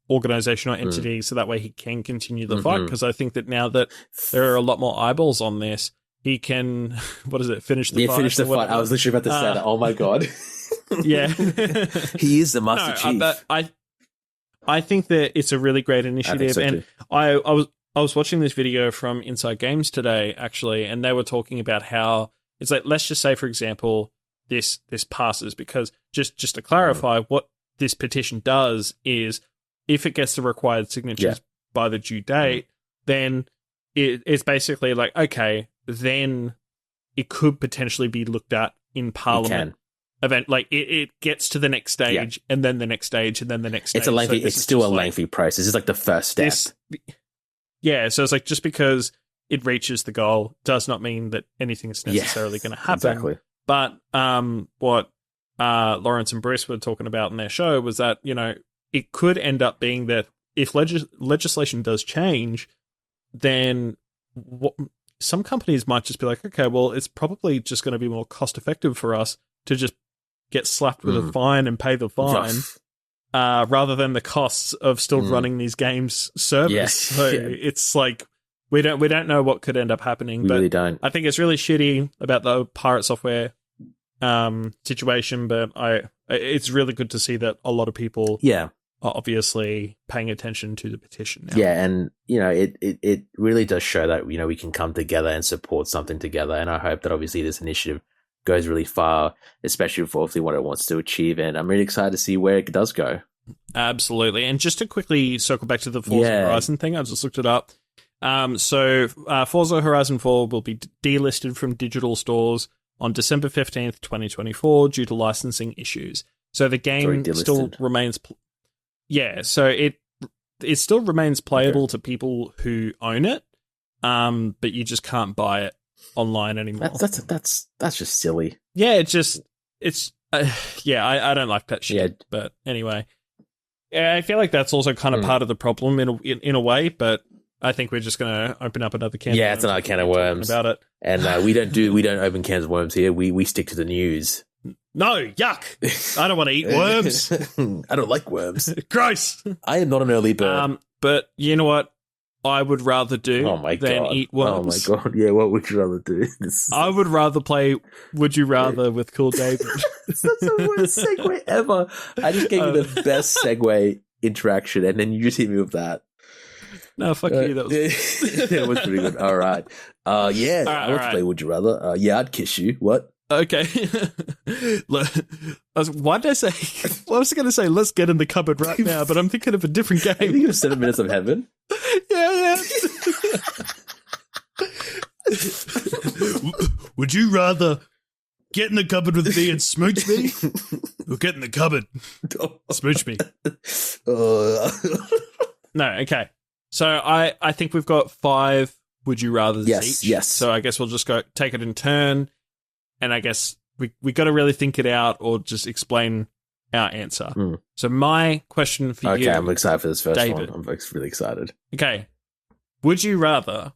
organization or entity, so that way he can continue the fight. Because I think that now that there are a lot more eyeballs on this, he can, finish the fight?
Finish the fight. I was literally about to say that. Oh my God.
Yeah.
He is the Master Chief.
But I think that it's a really great initiative. And I was watching this video from Inside Games today, actually, and they were talking about how it's like, let's just say, for example, this passes, because just to clarify, what this petition does is, if it gets the required signatures by the due date, then it's basically like, okay, then it could potentially be looked at in Parliament. Event, like it gets to the next stage, and then the next stage, and then the next stage.
It's still a lengthy process. It's like the first step.
So it's like, just because it reaches the goal does not mean that anything is necessarily going to happen.
Exactly.
But what Lawrence and Bruce were talking about in their show was that, it could end up being that if legislation does change, then some companies might just be like, okay, well, it's probably just going to be more cost effective for us to just get slapped with a fine and pay the fine, rather than the costs of still running these games service. So it's like, we don't know what could end up happening. But
really don't.
I think it's really shitty about the Pirate Software situation, but it's really good to see that a lot of people are obviously paying attention to the petition now.
Yeah, and it really does show that we can come together and support something together, and I hope that obviously this initiative goes really far, especially for what it wants to achieve, and I'm really excited to see where it does go.
Absolutely. And just to quickly circle back to the Forza Horizon thing, I just looked it up. So Forza Horizon 4 will be delisted from digital stores on December 15th, 2024 due to licensing issues. So the game still remains... so it still remains playable to people who own it, but you just can't buy it online anymore.
That's just silly.
Yeah, I don't like that shit. Yeah. But anyway, I feel like that's also kind of part of the problem in a way. But I think we're just going to open up another can.
Yeah, it's another can of worms
about it.
And we don't open cans of worms here. We stick to the news.
No, yuck! I don't want to eat worms.
I don't like worms.
Gross.
I am not an early bird.
But you know what? I would rather do than eat worms.
Oh my God. Yeah, what would you rather do?
I would rather play Would You Rather with Cool David.
That's the worst segue ever. I just gave you the best segue interaction, and then you just hit me with that.
No, fuck you. That was
it was pretty good. All right. I want to play Would You Rather. I'd kiss you. What?
Okay. Why did I say? Well, I was going to say, let's get in the cupboard right now, but I'm thinking of a different game.
I think of 7 Minutes of Heaven.
Yeah. Would you rather get in the cupboard with me and smooch me, or get in the cupboard, smooch me? No, okay. So I think we've got 5 Would You Rathers each.
Yes.
So I guess we'll just go take it in turn. And I guess we got to really think it out, or just explain our answer. So my question for you...
Okay, I'm excited for this first
David.
one. I'm really excited.
Okay. Would you rather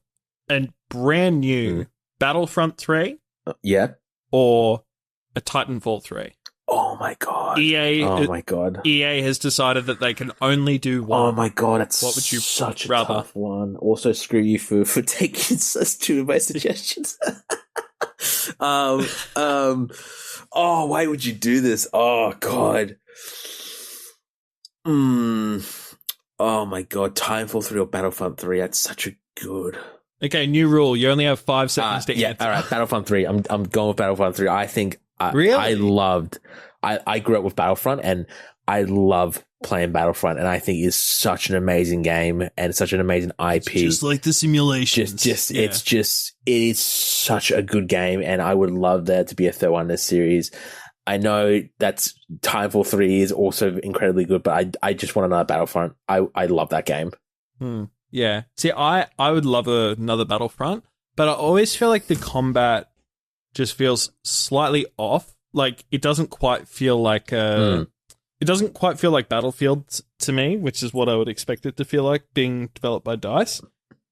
a brand new Battlefront 3
Yeah.
or a Titanfall 3?
Oh my god.
EA
my god.
EA has decided that they can only do one.
Oh my god, that's
what would you
such a
rather?
tough one. Also, screw you for taking such two of my suggestions. Oh, why would you do this? Oh god. Oh my god, Titanfall 3 or Battlefront 3. That's such a good.
Okay, new rule. You only have 5 seconds to answer.
All right, Battlefront 3. I'm going with Battlefront 3. I think
Really?
I grew up with Battlefront and I love playing Battlefront, and I think it's such an amazing game and such an amazing IP.
Just like the simulations.
It is such a good game, and I would love there to be a third one in this series. I know that Titanfall 3 is also incredibly good, but I just want another Battlefront. I love that game.
Yeah. See, I would love another Battlefront, but I always feel like the combat just feels slightly off. Like it doesn't quite feel like it doesn't quite feel like Battlefield to me, which is what I would expect it to feel like being developed by DICE.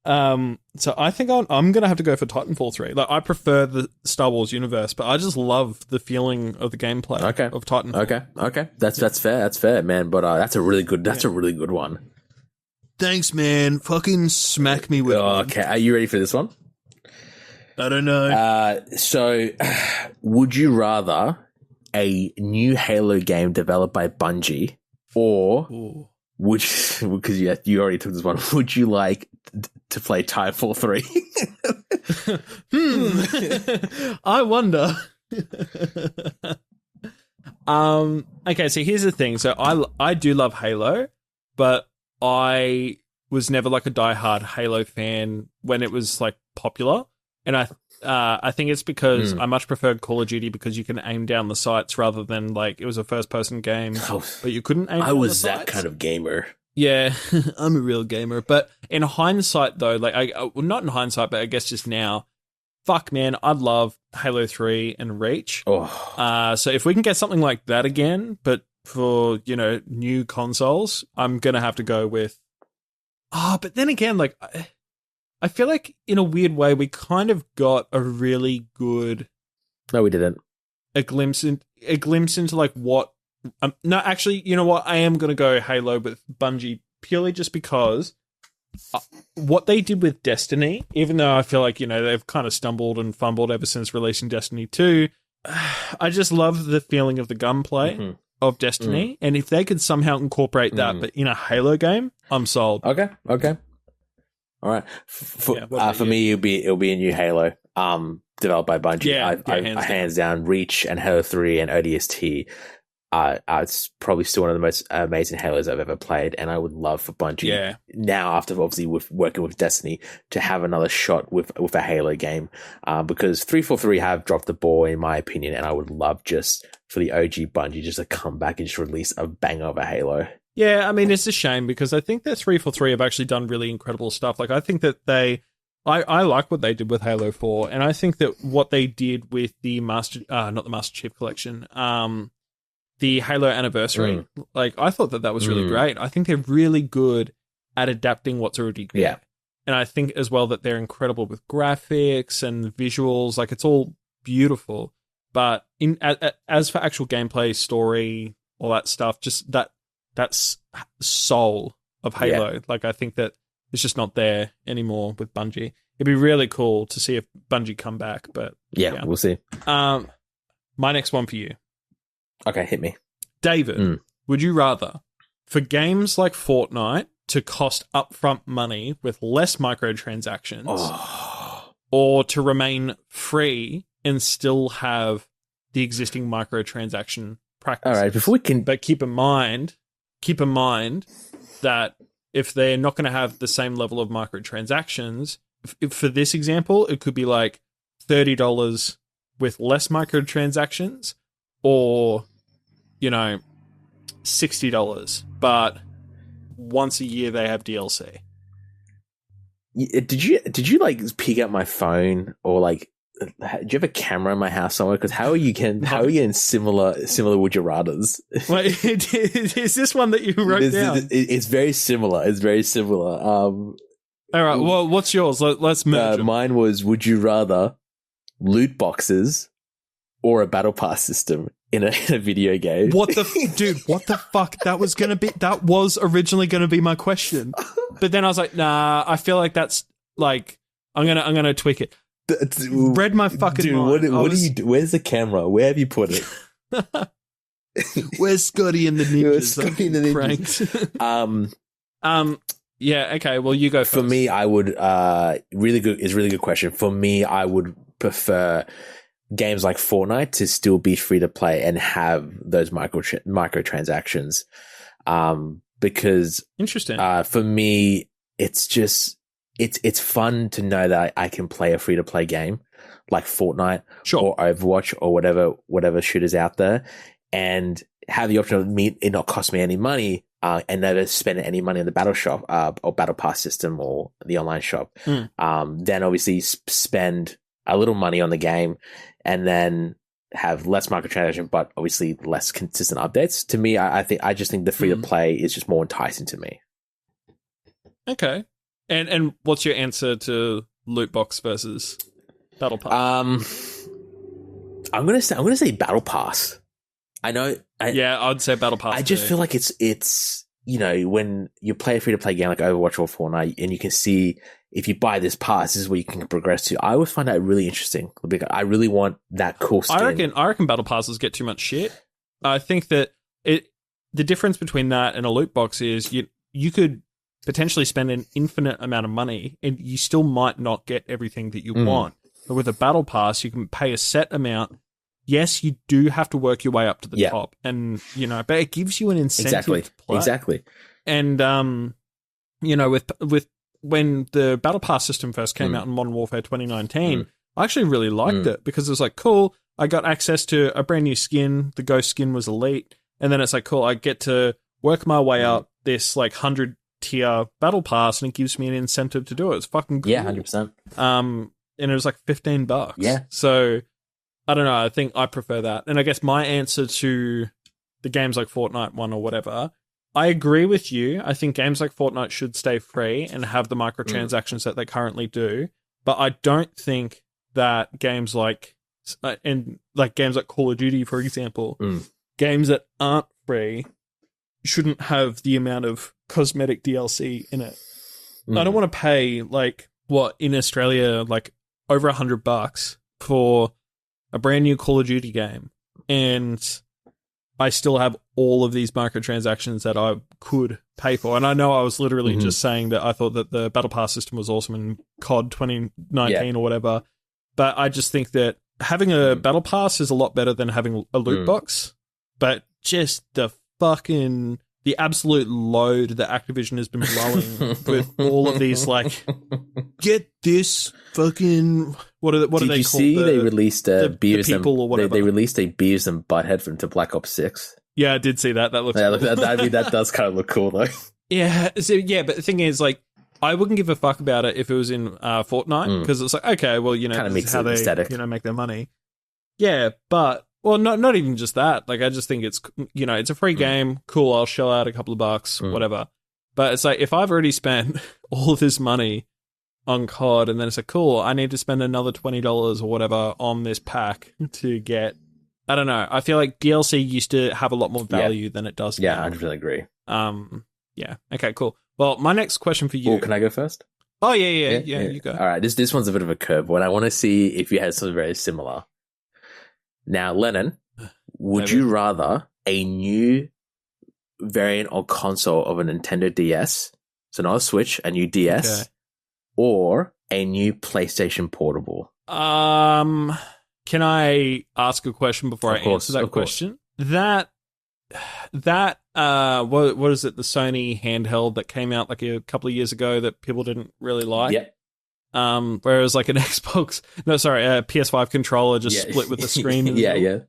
So I think I'm going to have to go for Titanfall 3. Like I prefer the Star Wars universe, but I just love the feeling of the gameplay of Titanfall.
Okay. That's fair. That's fair, man. But that's a really good one.
Thanks, man. Fucking smack me with one.
Okay. Are you ready for this one?
I don't know.
So would you rather a new Halo game developed by Bungie or would you, because you already took this one, would you like to play Titanfall
3? I wonder. Okay, so here's the thing. So I do love Halo, but I was never like a diehard Halo fan when it was like popular. And I think it's because I much preferred Call of Duty because you can aim down the sights rather than like it was a first person game, but you couldn't aim down the sights.
I was that kind of gamer.
Yeah, I'm a real gamer. But in hindsight, though, like well, not in hindsight, but I guess just now, fuck, man, I love Halo 3 and Reach. So if we can get something like that again, but for, new consoles, I'm going to have to go with... but then again, like, I feel like in a weird way, we kind of got a really good...
No, we didn't.
A glimpse into like what... no, actually, you know what? I am going to go Halo with Bungie purely just because what they did with Destiny, even though I feel like, they've kind of stumbled and fumbled ever since releasing Destiny 2, I just love the feeling of the gunplay of Destiny. And if they could somehow incorporate that, but in a Halo game, I'm sold.
Okay. All right. For me, it'll be a new Halo, developed by Bungie. Hands down, Reach and Halo 3 and ODST. It's probably still one of the most amazing Halos I've ever played, and I would love for Bungie now, after obviously working with Destiny, to have another shot with a Halo game, because 343 have dropped the ball in my opinion, and I would love just for the OG Bungie just to come back and just release a banger of a Halo.
Yeah, I mean, it's a shame because I think that 343 have actually done really incredible stuff. Like, I think that I like what they did with Halo 4, and I think that what they did with the not the Master Chief Collection, the Halo Anniversary, like, I thought that was really great. I think they're really good at adapting what's already there.
Yeah.
And I think as well that they're incredible with graphics and visuals. Like, it's all beautiful. But as for actual gameplay, story, all that stuff, just that's soul of Halo. Yeah. Like, I think that it's just not there anymore with Bungie. It'd be really cool to see if Bungie come back, but
yeah. We'll see.
My next one for you.
Okay, hit me.
David, would you rather for games like Fortnite to cost upfront money with less microtransactions or to remain free and still have the existing microtransaction practices?
All right, before we can...
But keep in mind that if they're not going to have the same level of microtransactions, if for this example, it could be like $30 with less microtransactions or, $60, but once a year they have DLC.
Did you like pick up my phone or like do you have a camera in my house somewhere? Because how are you getting similar would you rathers?
Wait, is this one that you wrote down?
It's very similar. It's very similar.
All right. Well, what's yours? Let's merge.
Mine was: would you rather loot boxes or a battle pass system in a video game?
Dude? What the fuck? That was originally gonna be my question, but then I was like, nah. I feel like that's like I'm gonna tweak it. Read my fucking mind.
Dude, what do you do? Where's the camera? Where have you put it?
Where's Scotty and the ninjas? Yeah, okay, well, you go first.
For me, I would, really good question. For me, I would prefer games like Fortnite to still be free to play and have those microtransactions. Because
interesting.
For me, it's just, it's fun to know that I can play a free to play game like Fortnite or Overwatch or whatever shooters out there, and have the option of it not cost me any money, and never spend any money in the battle shop, or battle pass system or the online shop. Then obviously spend a little money on the game and then have less microtransaction, but obviously less consistent updates. To me, I just think the free to play is just more enticing to me.
Okay. And what's your answer to loot box versus battle pass?
I'm gonna say battle pass. I know.
I'd say battle pass.
I just feel like it's when you play a free to play game like Overwatch or Fortnite, and you can see if you buy this pass, this is where you can progress to. I always find that really interesting. I really want that cool skin.
I reckon battle passes get too much shit. I think that the difference between that and a loot box is you could potentially spend an infinite amount of money and you still might not get everything that you want. But with a battle pass, you can pay a set amount. Yes, you do have to work your way up to the top, and but it gives you an incentive to play.
Exactly.
And with when the battle pass system first came out in Modern Warfare 2019, I actually really liked it because it was like, cool, I got access to a brand new skin. The Ghost skin was elite, and then it's like, cool, I get to work my way up this like 100-tier battle pass, and it gives me an incentive to do it. It's fucking cool.
Yeah, 100%.
And it was like $15.
Yeah.
So I don't know. I think I prefer that. And I guess my answer to the games like Fortnite one or whatever, I agree with you. I think games like Fortnite should stay free and have the microtransactions that they currently do. But I don't think that games like games like Call of Duty, for example, games that aren't free shouldn't have the amount of cosmetic DLC in it. I don't want to pay in Australia over $100 for a brand new Call of Duty game, and I still have all of these microtransactions that I could pay for. And I know I was literally just saying that I thought that the Battle Pass system was awesome in COD 2019 or whatever, but I just think that having a Battle Pass is a lot better than having a loot box. But just the absolute load that Activision has been blowing with all of these, get this fucking... What are they called?
Did you see they released a Beavis and... They released a Beavis and Butthead into Black Ops 6?
Yeah, I did see that. That looks cool.
I mean, that does kind of look cool, though.
Yeah, but the thing is, I wouldn't give a fuck about it if it was in Fortnite, because it's like, okay, well,
kind of
this is how
the
they
aesthetic.
Make their money. Yeah, but... Well, not even just that. I just think it's, it's a free game. Cool, I'll shell out a couple of bucks, whatever. But it's like, if I've already spent all of this money on COD, and then it's like, cool, I need to spend another $20 or whatever on this pack to get... I don't know. I feel like DLC used to have a lot more value than it does now.
Yeah, I 100% agree.
Yeah. Okay, cool. Well, my next question for you...
Oh, can I go first?
Oh, yeah, you go.
All right, this one's a bit of a curveball, and I want to see if you had something very similar. Now, Lennon, would you rather a new variant or console of a Nintendo DS, so not a Switch, a new DS, or a new PlayStation Portable?
Can I ask a question before I answer that question? That what is it? The Sony handheld that came out a couple of years ago that people didn't really like.
Yeah.
Whereas a PS5 controller just split with the screen.
Yeah.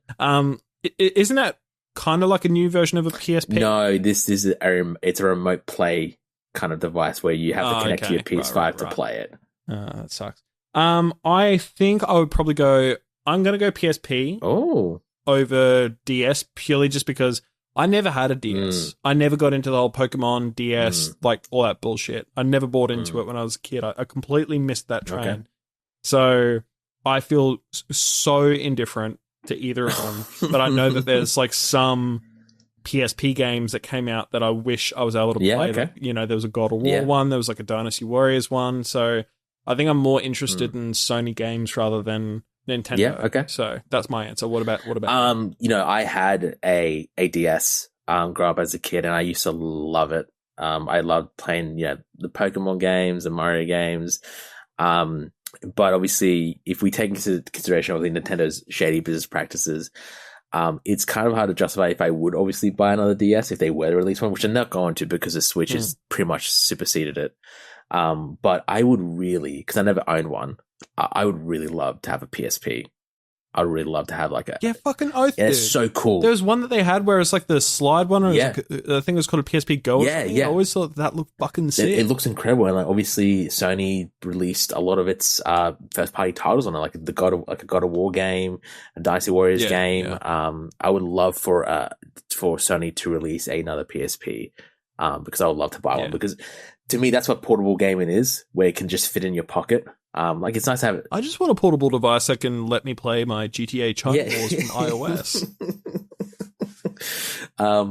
Isn't that kind of like a new version of a PSP?
No, this is it's a remote play kind of device where you have to connect to your PS5 to play it.
That sucks. I think I would probably I'm going to go PSP over DS purely just because I never had a DS. I never got into the whole Pokemon DS, like all that bullshit. I never bought into it when I was a kid. I completely missed that train. Okay. So I feel so indifferent to either of them. But I know that there's like some PSP games that came out that I wish I was able to play. Okay. Like, there was a God of War one. There was like a Dynasty Warriors one. So I think I'm more interested in Sony games rather than Nintendo. Yeah, okay. So that's my answer. What about
I had a DS grow up as a kid and I used to love it. I loved playing the Pokemon games, the Mario games. But obviously if we take into consideration of the Nintendo's shady business practices, it's kind of hard to justify if I would obviously buy another DS if they were to release one, which I'm not going to because the Switch has pretty much superseded it. But I would really, because I never owned one, I would really love to have a PSP. I would really love to have like a...
Yeah, fucking oath, dude.
It's so cool.
There was one that they had where it's like the slide one. Or I think it was called a PSP Go. Yeah. I always thought that looked fucking sick.
It looks incredible. And like obviously Sony released a lot of its first party titles on it, like a God of War game, a Dynasty Warriors game. Yeah. I would love for Sony to release another PSP because I would love to buy one because to me that's what portable gaming is, where it can just fit in your pocket. Like it's nice to have it.
I just want a portable device that can let me play my GTA China Wars from
iOS.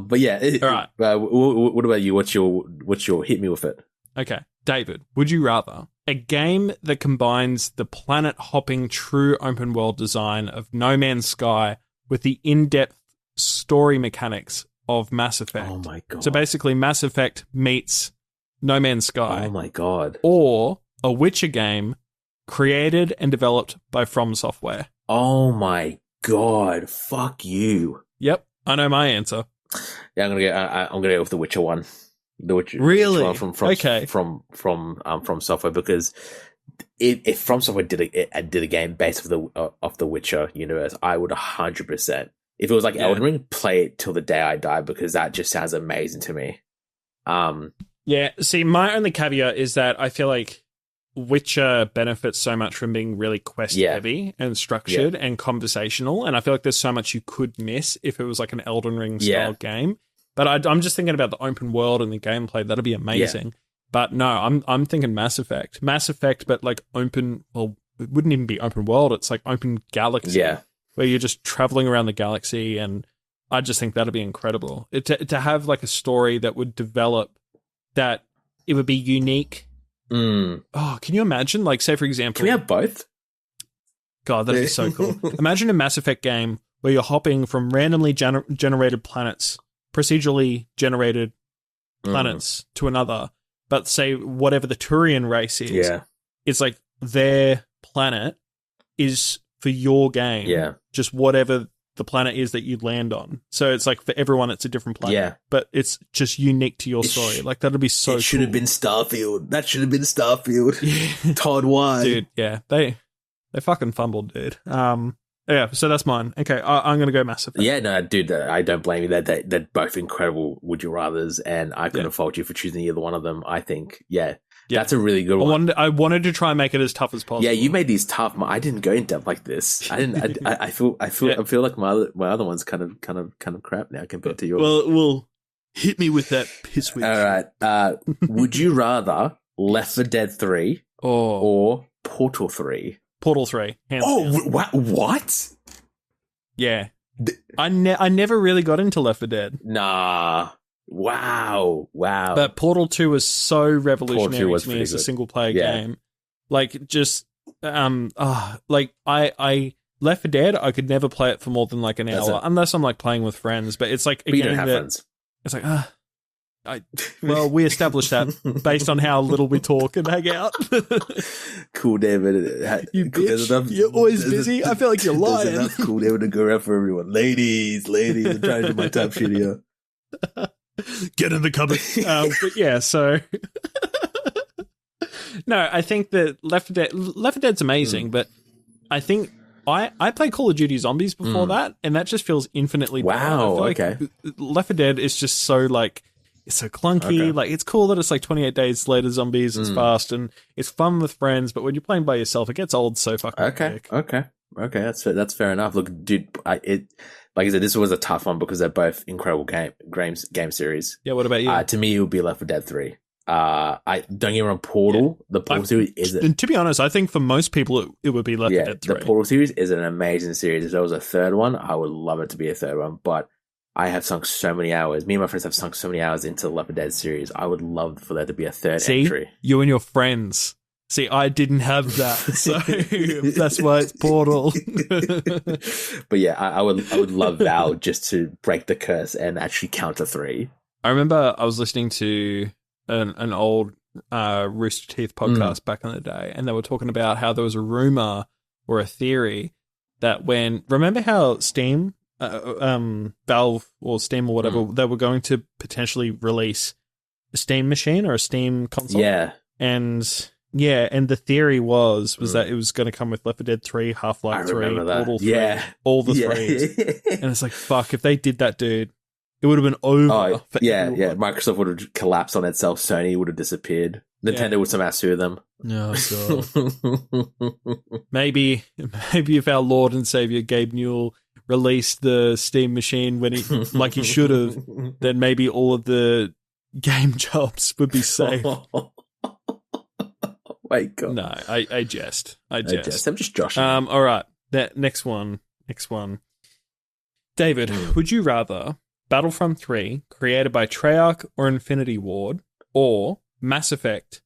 But yeah, all right. What about you? What's your hit me with it?
Okay, David, would you rather a game that combines the planet-hopping true open-world design of No Man's Sky with the in-depth story mechanics of Mass Effect?
Oh my god!
So basically, Mass Effect meets No Man's Sky.
Oh my god!
Or a Witcher game created and developed by From Software.
Oh my god! Fuck you.
Yep, I know my answer.
Yeah, I'm gonna go with the Witcher one. The Witcher,
really?
Witcher one from Software, because if From Software did a game based off the Witcher universe, I would 100%. If it was like Elden Ring, play it till the day I die because that just sounds amazing to me.
Yeah. See, my only caveat is that I feel like Witcher benefits so much from being really quest heavy and structured and conversational, and I feel like there's so much you could miss if it was like an Elden Ring style game. But I'm just thinking about the open world and the gameplay. That'd be amazing. Yeah. But no, I'm thinking Mass Effect, but like open. Well, it wouldn't even be open world. It's like open galaxy, where you're just traveling around the galaxy, and I just think that'd be incredible. To have like a story that would develop, that it would be unique. Oh, can you imagine? Like, say for example,
can we have both?
God, that'd be so cool. Imagine a Mass Effect game where you're hopping from randomly generated planets, procedurally generated planets to another, but say whatever the Turian race is, it's like their planet is for your game. Yeah, just whatever the planet is that you land on. So it's like for everyone, it's a different planet. Yeah, but it's just unique to your story. Like that'd be so. It
should have been Starfield. That should have been Starfield. Todd White,
dude. Yeah, they fucking fumbled, dude. Yeah, so that's mine. Okay, I'm going to go Mass Effect.
Yeah, no, dude, I don't blame you. They're both incredible would you rathers, and I couldn't fault you for choosing either one of them. I think, that's a really good one.
I wanted to try and make it as tough as possible.
Yeah, you made these tough. I didn't go in depth like this. I didn't. I feel like my other one's kind of crap now compared to yours.
Well, hit me with that piss switch.
All right. Would you rather Left 4 Dead 3 or Portal 3?
Portal 3.
What?
Yeah. I never really got into Left 4 Dead.
Nah. Wow.
But Portal 2 was so revolutionary to me as a single player game. Like just like I Left 4 Dead, I could never play it for more than like an hour unless I'm like playing with friends, but it's like a game that friends. It's like well, we established that based on how little we talk and hang out.
Cool, David.
You bitch. You're always busy. I feel like you're lying.
There's enough Cool David to go around for everyone. Ladies, I'm trying to do my top shit here.
Get in the cupboard. But yeah, so... No, I think that Left 4 Dead's amazing, but I think... I played Call of Duty Zombies before that, and that just feels infinitely better.
Wow, okay.
Like Left 4 Dead is just so, like... It's so clunky.
Okay.
Like, it's cool that it's like 28 days later zombies. It's fast and it's fun with friends. But when you're playing by yourself, it gets old so fucking quick.
Okay. That's fair enough. Look, dude, like I said, this was a tough one because they're both incredible game series.
Yeah. What about you?
To me, it would be Left 4 Dead 3. I don't get me wrong, Portal. The Portal series is
and to be honest, I think for most people it would be Left 4 Dead 3.
The Portal series is an amazing series. If there was a third one, I would love it to be a third one. But I have sunk so many hours. Me and my friends have sunk so many hours into the Left 4 Dead series. I would love for there to be a third entry.
You and your friends. See, I didn't have that, so that's why it's Portal.
But yeah, I would love Valve just to break the curse and actually count to 3.
I remember I was listening to an old Rooster Teeth podcast back in the day, and they were talking about how there was a rumor or a theory that remember how Steam, Valve or Steam or whatever, they were going to potentially release a Steam machine or a Steam console.
Yeah.
And the theory was that it was going to come with Left 4 Dead 3, Half-Life 3, Portal 3, all the threes. And it's like, fuck, if they did that, dude, it would have been over.
Everyone. Microsoft would have collapsed on itself. Sony would have disappeared. Nintendo would somehow sue them.
No, God. maybe if our Lord and Savior Gabe Newell released the Steam machine when he should have, then maybe all of the game jobs would be safe.
My God.
No, I jest. I jest.
I'm just joshing.
All right. Next one. David, would you rather Battlefront 3, created by Treyarch or Infinity Ward, or Mass Effect,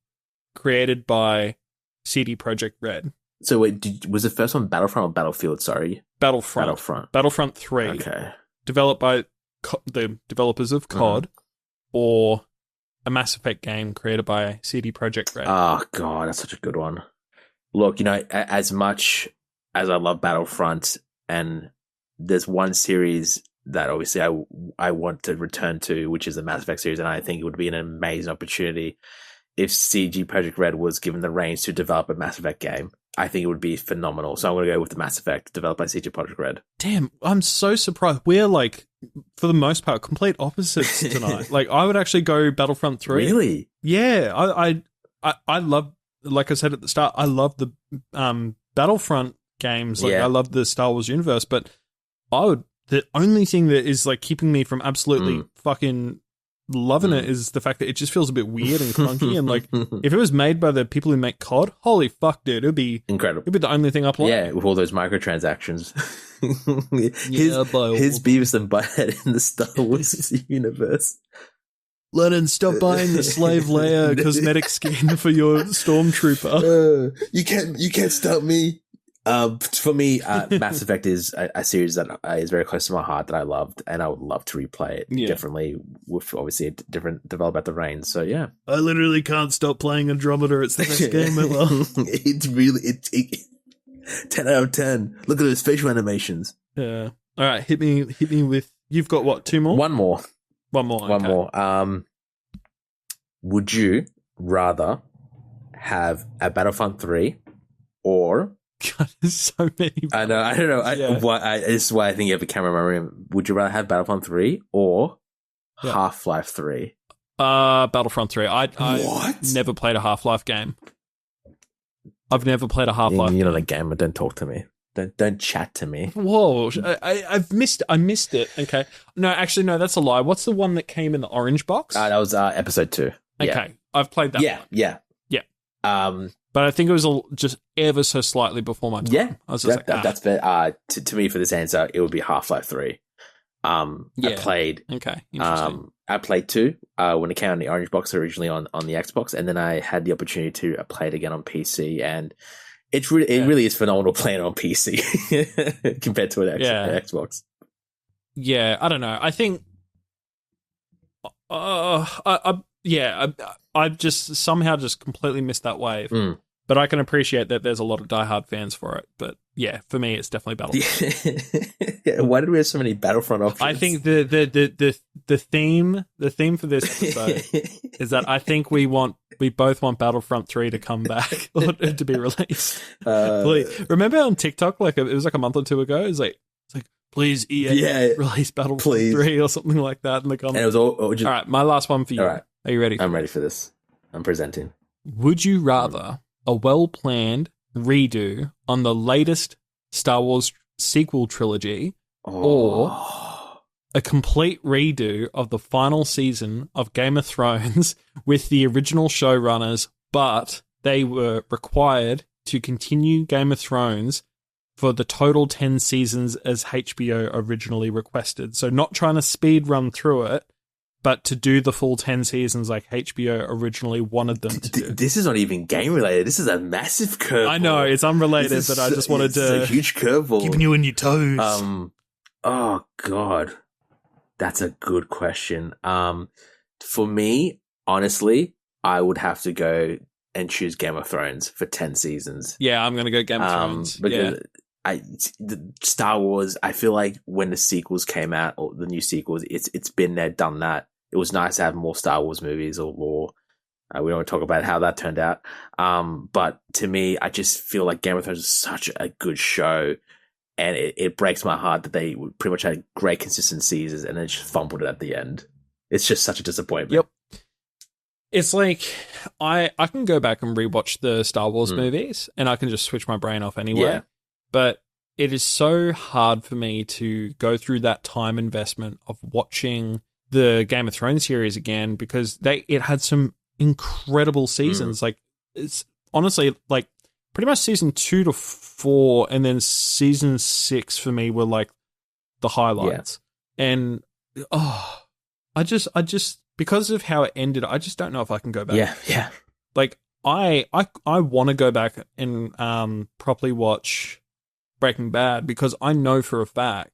created by CD Projekt Red?
So wait, was the first one Battlefront or Battlefield? Sorry.
Battlefront 3.
Okay.
Developed by the developers of COD, or a Mass Effect game created by CD Projekt Red.
Oh, God, that's such a good one. Look, as much as I love Battlefront, and there's one series that obviously I want to return to, which is the Mass Effect series, and I think it would be an amazing opportunity if CG Projekt Red was given the reins to develop a Mass Effect game. I think it would be phenomenal. So I'm going to go with the Mass Effect developed by CG Projekt Red. Damn,
I'm so surprised. We're for the most part, complete opposites tonight. I would actually go Battlefront 3.
Really?
Yeah, I love, like I said at the start, I love the Battlefront games. I love the Star Wars universe, but the only thing that is keeping me from absolutely fucking loving it is the fact that it just feels a bit weird and clunky. And if it was made by the people who make COD, holy fuck, dude, it'd be
incredible.
It'd be the only thing I play.
Yeah, with all those microtransactions. his Beavis and Butthead in the Star Wars universe.
Lennon, stop buying the slave Leia cosmetic skin for your stormtrooper.
You can't stop me. For me, Mass Effect is a series that is very close to my heart that I loved, and I would love to replay it differently with obviously a different developer at the reins. So yeah,
I literally can't stop playing Andromeda. It's the best game ever.
It's really 10 out of 10. Look at those facial animations.
Yeah. All right, hit me with. You've got what? 2 more?
One more.
Okay.
Would you rather have a Battlefront 3 or?
God, there's so many.
I know. I don't know. This is why I think you have a camera in my room. Would you rather have Battlefront 3 or Half-Life 3?
Battlefront 3. I never played a Half-Life game. I've never played a Half-Life.
You're not a gamer. Don't talk to me. Don't chat to me.
Whoa! I missed it. Okay. No, actually, no. That's a lie. What's the one that came in the orange box?
That was episode 2.
Okay, I've played that.
Yeah.
But I think it was just ever so slightly before my time.
Yeah,
I was just
that's fair. To me, for this answer, it would be Half-Life 3. I played.
Okay, interesting.
I played 2 when it came on the orange box originally on the Xbox, and then I had the opportunity to play it again on PC, and it really is phenomenal playing on PC compared to an Xbox. Yeah,
I don't know. I think. I've just somehow just completely missed that wave. But I can appreciate that there's a lot of diehard fans for it. But yeah, for me, it's definitely Battlefront.
Why did we have so many Battlefront options?
I think the theme for this episode is that I think we both want Battlefront 3 to come back or to be released. Remember on TikTok, it was a month or two ago, it's like please EA release Battlefront 3 or something like that in the comments.
And it was all just,
all right, my last one for you.
All right.
Are you ready?
I'm ready for this. I'm presenting.
Would you rather a well-planned redo on the latest Star Wars sequel trilogy or a complete redo of the final season of Game of Thrones with the original showrunners, but they were required to continue Game of Thrones for the total 10 seasons as HBO originally requested? So not trying to speed run through it, but to do the full 10 seasons like HBO originally wanted them to do.
This is not even game related. This is a massive curveball.
I know, it's unrelated, but I just wanted to...
It's a huge curveball.
Keeping you in your toes.
Oh, God. That's a good question. For me, honestly, I would have to go and choose Game of Thrones for 10 seasons.
Yeah, I'm going to go Game of Thrones.
Because the Star Wars, I feel like when the sequels came out, or the new sequels, it's been there, done that. It was nice to have more Star Wars movies or more. We don't want to talk about how that turned out. But to me, I just feel like Game of Thrones is such a good show. And it breaks my heart that they pretty much had great consistent seasons and then just fumbled it at the end. It's just such a disappointment.
Yep. It's like, I can go back and rewatch the Star Wars movies and I can just switch my brain off anyway. Yeah. But it is so hard for me to go through that time investment of watching the Game of Thrones series again because it had some incredible seasons. Like, it's honestly like pretty much season 2 to 4 and then season 6 for me were like the highlights. Yeah. And I just because of how it ended, I just don't know if I can go back.
Yeah.
Like I want to go back and properly watch Breaking Bad because I know for a fact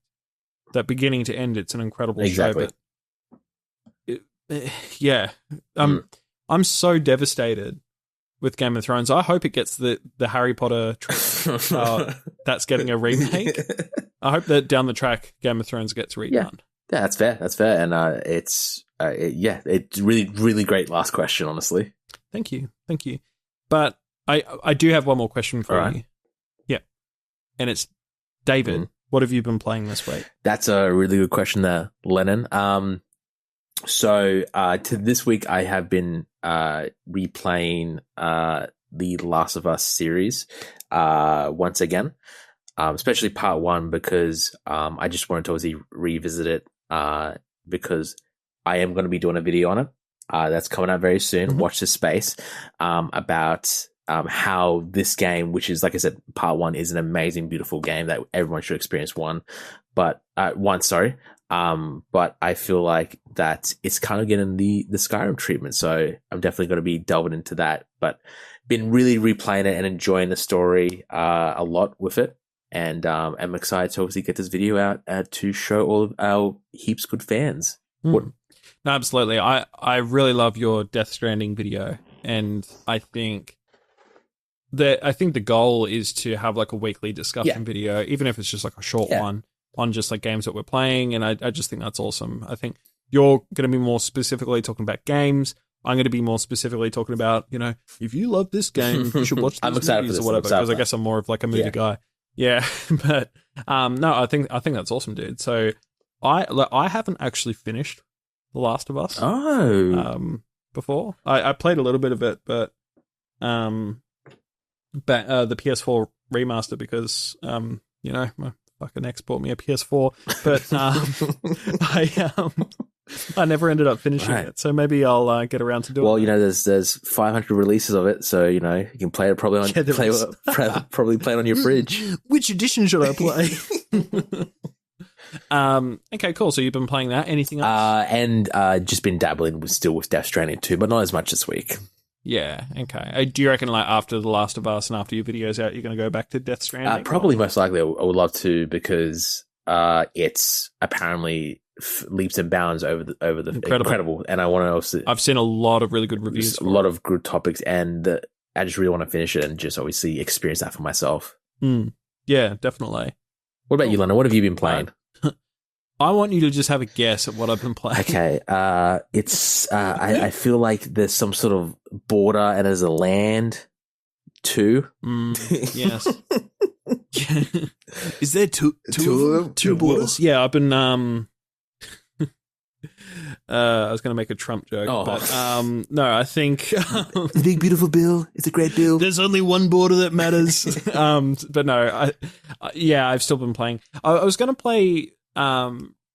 that beginning to end it's an incredible show. But I'm so devastated with Game of Thrones. I hope it gets the Harry Potter that's getting a remake. I hope that down the track Game of Thrones gets redone.
Yeah, that's fair. And it's really, really great last question, honestly.
Thank you. But I do have one more question for you. Yeah. And it's, David, what have you been playing this week?
That's a really good question there, Lennon. So to this week, I have been replaying the Last of Us series once again, especially part 1 because I just wanted to obviously revisit it because I am going to be doing a video on it that's coming out very soon. Watch this space about how this game, which is, like I said, part 1 is an amazing, beautiful game that everyone should experience once. But I feel like that it's kind of getting the Skyrim treatment. So I'm definitely going to be delving into that, but been really replaying it and enjoying the story a lot with it. And I'm excited to obviously get this video out to show all of our Heaps good fans.
No, absolutely. I really love your Death Stranding video. And I think the goal is to have like a weekly discussion video, even if it's just like a short one on just like games that we're playing. And I just think that's awesome. I think you're going to be more specifically talking about games. I'm going to be more specifically talking about, if you love this game, you should watch these movies or whatever. Because I guess I'm more of like a movie guy. Yeah. But no, I think that's awesome, dude. So I haven't actually finished The Last of Us. Before. I played a little bit of it, but the PS4 remaster because my fucking ex bought me a PS4, but I never ended up finishing it. So maybe I'll get around to doing it.
Well, there's 500 releases of it, so you can play it probably on probably play it on your fridge.
Which edition should I play? Okay, cool. So you've been playing that. Anything else?
And just been dabbling with Death Stranding too, but not as much this week.
Yeah, okay. Do you reckon like after The Last of Us and after your video's out, you're going to go back to Death Stranding?
Probably, most likely. I would love to because it's apparently leaps and bounds over the incredible. And I want to also.
I've seen a lot of really good reviews.
A lot of good topics, and I just really want to finish it and just obviously experience that for myself.
Yeah, definitely.
What about you, Lena? What have you been playing?
I want you to just have a guess at what I've been playing.
Okay. It's I feel like there's some sort of border and there's a land too.
Yes. Is there two of them? Two borders? Yeah, I've been I was going to make a Trump joke, but no, I think
the big beautiful bill. It's a great bill.
There's only one border that matters. But no, I've still been playing. I was going to play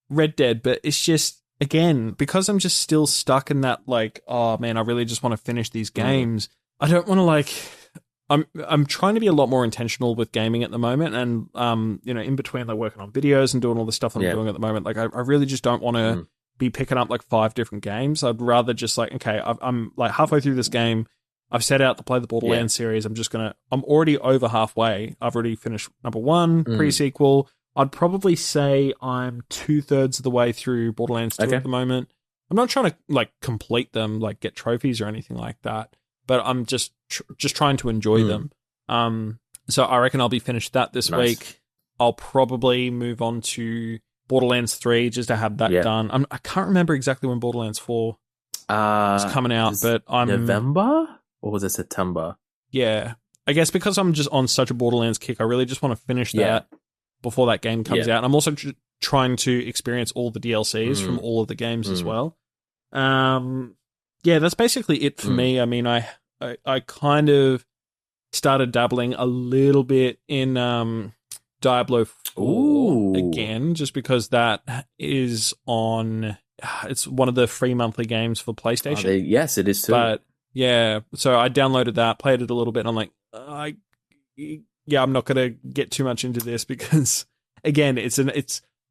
Red Dead, but it's just, again, because I'm just still stuck in that, like, oh man, I really just want to finish these games. I don't want to, like, I'm trying to be a lot more intentional with gaming at the moment, and in between like working on videos and doing all the stuff I'm doing at the moment, like I really just don't want to be picking up like 5 different games. I'd rather just like, okay, I'm like halfway through this game. I've set out to play the Borderlands series. I'm already over halfway. I've already finished number 1 pre-sequel. I'd probably say I'm 2/3 of the way through Borderlands 2 at the moment. I'm not trying to like complete them, like get trophies or anything like that, but I'm just trying to enjoy them. So I reckon I'll be finished that this week. I'll probably move on to Borderlands 3 just to have that done. I can't remember exactly when Borderlands 4 is coming out, but I'm
November or was it September?
Yeah, I guess because I'm just on such a Borderlands kick, I really just want to finish that before that game comes out. And I'm also trying to experience all the DLCs from all of the games as well. That's basically it for me. I mean, I kind of started dabbling a little bit in Diablo 4 again, just because that is on. It's one of the free monthly games for PlayStation.
Yes, it is too.
But yeah, so I downloaded that, played it a little bit, and I'm like, I'm not going to get too much into this because, again, it's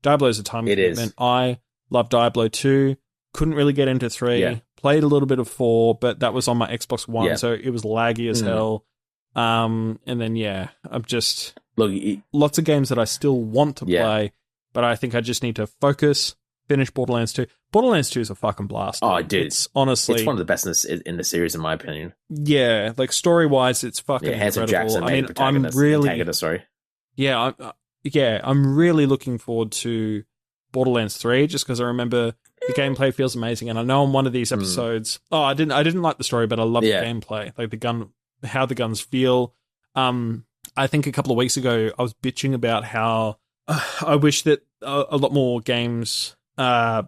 Diablo's a time commitment. I love Diablo 2. Couldn't really get into 3. Yeah. Played a little bit of 4, but that was on my Xbox One, so it was laggy as hell. And then, I'm just...
Look,
lots of games that I still want to play, but I think I just need to focus, finish Borderlands 2. Borderlands 2 is a fucking blast.
Oh, dude.
It's honestly...
It's one of the best in the series, in my opinion.
Yeah, like story-wise, it's fucking
Handsome
incredible.
Jackson, antagonist, sorry.
Yeah, I'm really looking forward to Borderlands 3, just because I remember the gameplay feels amazing, and I know on one of these episodes, I didn't like the story, but I love the gameplay, like how the guns feel. I think a couple of weeks ago I was bitching about how I wish that a lot more games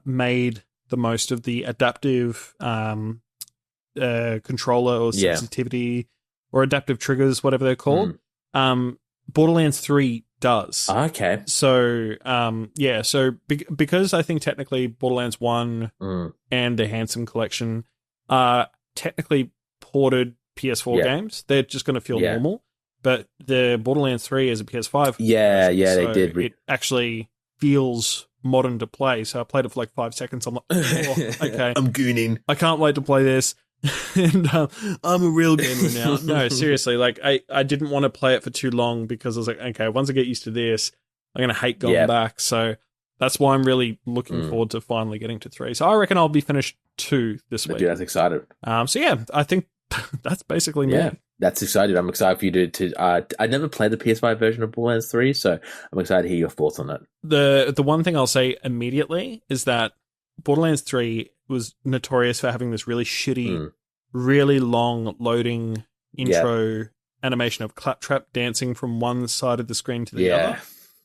made the most of the adaptive controller or sensitivity or adaptive triggers, whatever they're called. Borderlands 3 does.
Okay.
So, because I think technically Borderlands 1 and the Handsome Collection are technically ported PS4 games, they're just going to feel normal. But the Borderlands 3 is a PS5
version, so
they did. It actually feels modern to play. So I played it for like 5 seconds. I'm like, okay.
I'm gooning.
I can't wait to play this. And I'm a real gamer now. No, seriously, like I didn't want to play it for too long because I was like, okay, once I get used to this, I'm going to hate going back. So that's why I'm really looking forward to finally getting to 3. So I reckon I'll be finished 2 this week.
Dude, that's excited.
I think that's basically me.
Yeah, that's excited. I'm excited for you to I never played the PS5 version of Borderlands 3, so I'm excited to hear your thoughts on it.
The one thing I'll say immediately is that Borderlands 3 was notorious for having this really shitty, really long loading intro animation of Claptrap dancing from one side of the screen to the other.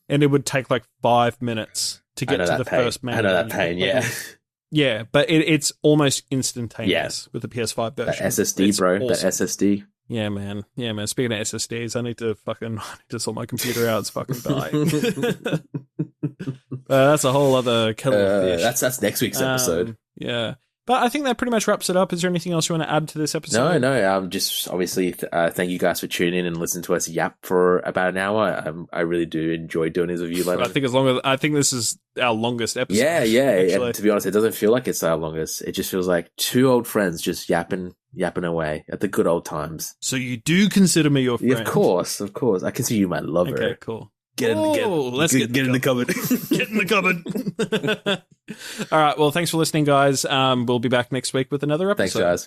And it would take like 5 minutes to get to the first man.
I know that pain,
Yeah, but it's almost instantaneous with the PS5 version.
That SSD, bro. Awesome. That SSD.
Yeah, man. Speaking of SSDs, I need to sort my computer out. It's fucking dying. That's a whole other kettle of fish.
That's next week's episode.
Yeah. But I think that pretty much wraps it up. Is there anything else you want to add to this episode?
No. Just obviously thank you guys for tuning in and listening to us yap for about an hour. I really do enjoy doing this with you, Lennon.
I think this is our longest episode.
Yeah. And to be honest, it doesn't feel like it's our longest. It just feels like 2 old friends just yapping away at the good old times.
So you do consider me your friend?
Yeah, of course. I consider you my lover.
Okay, cool.
Get in the cupboard.
Get in the cupboard. All right. Well, thanks for listening, guys. We'll be back next week with another episode.
Thanks, guys.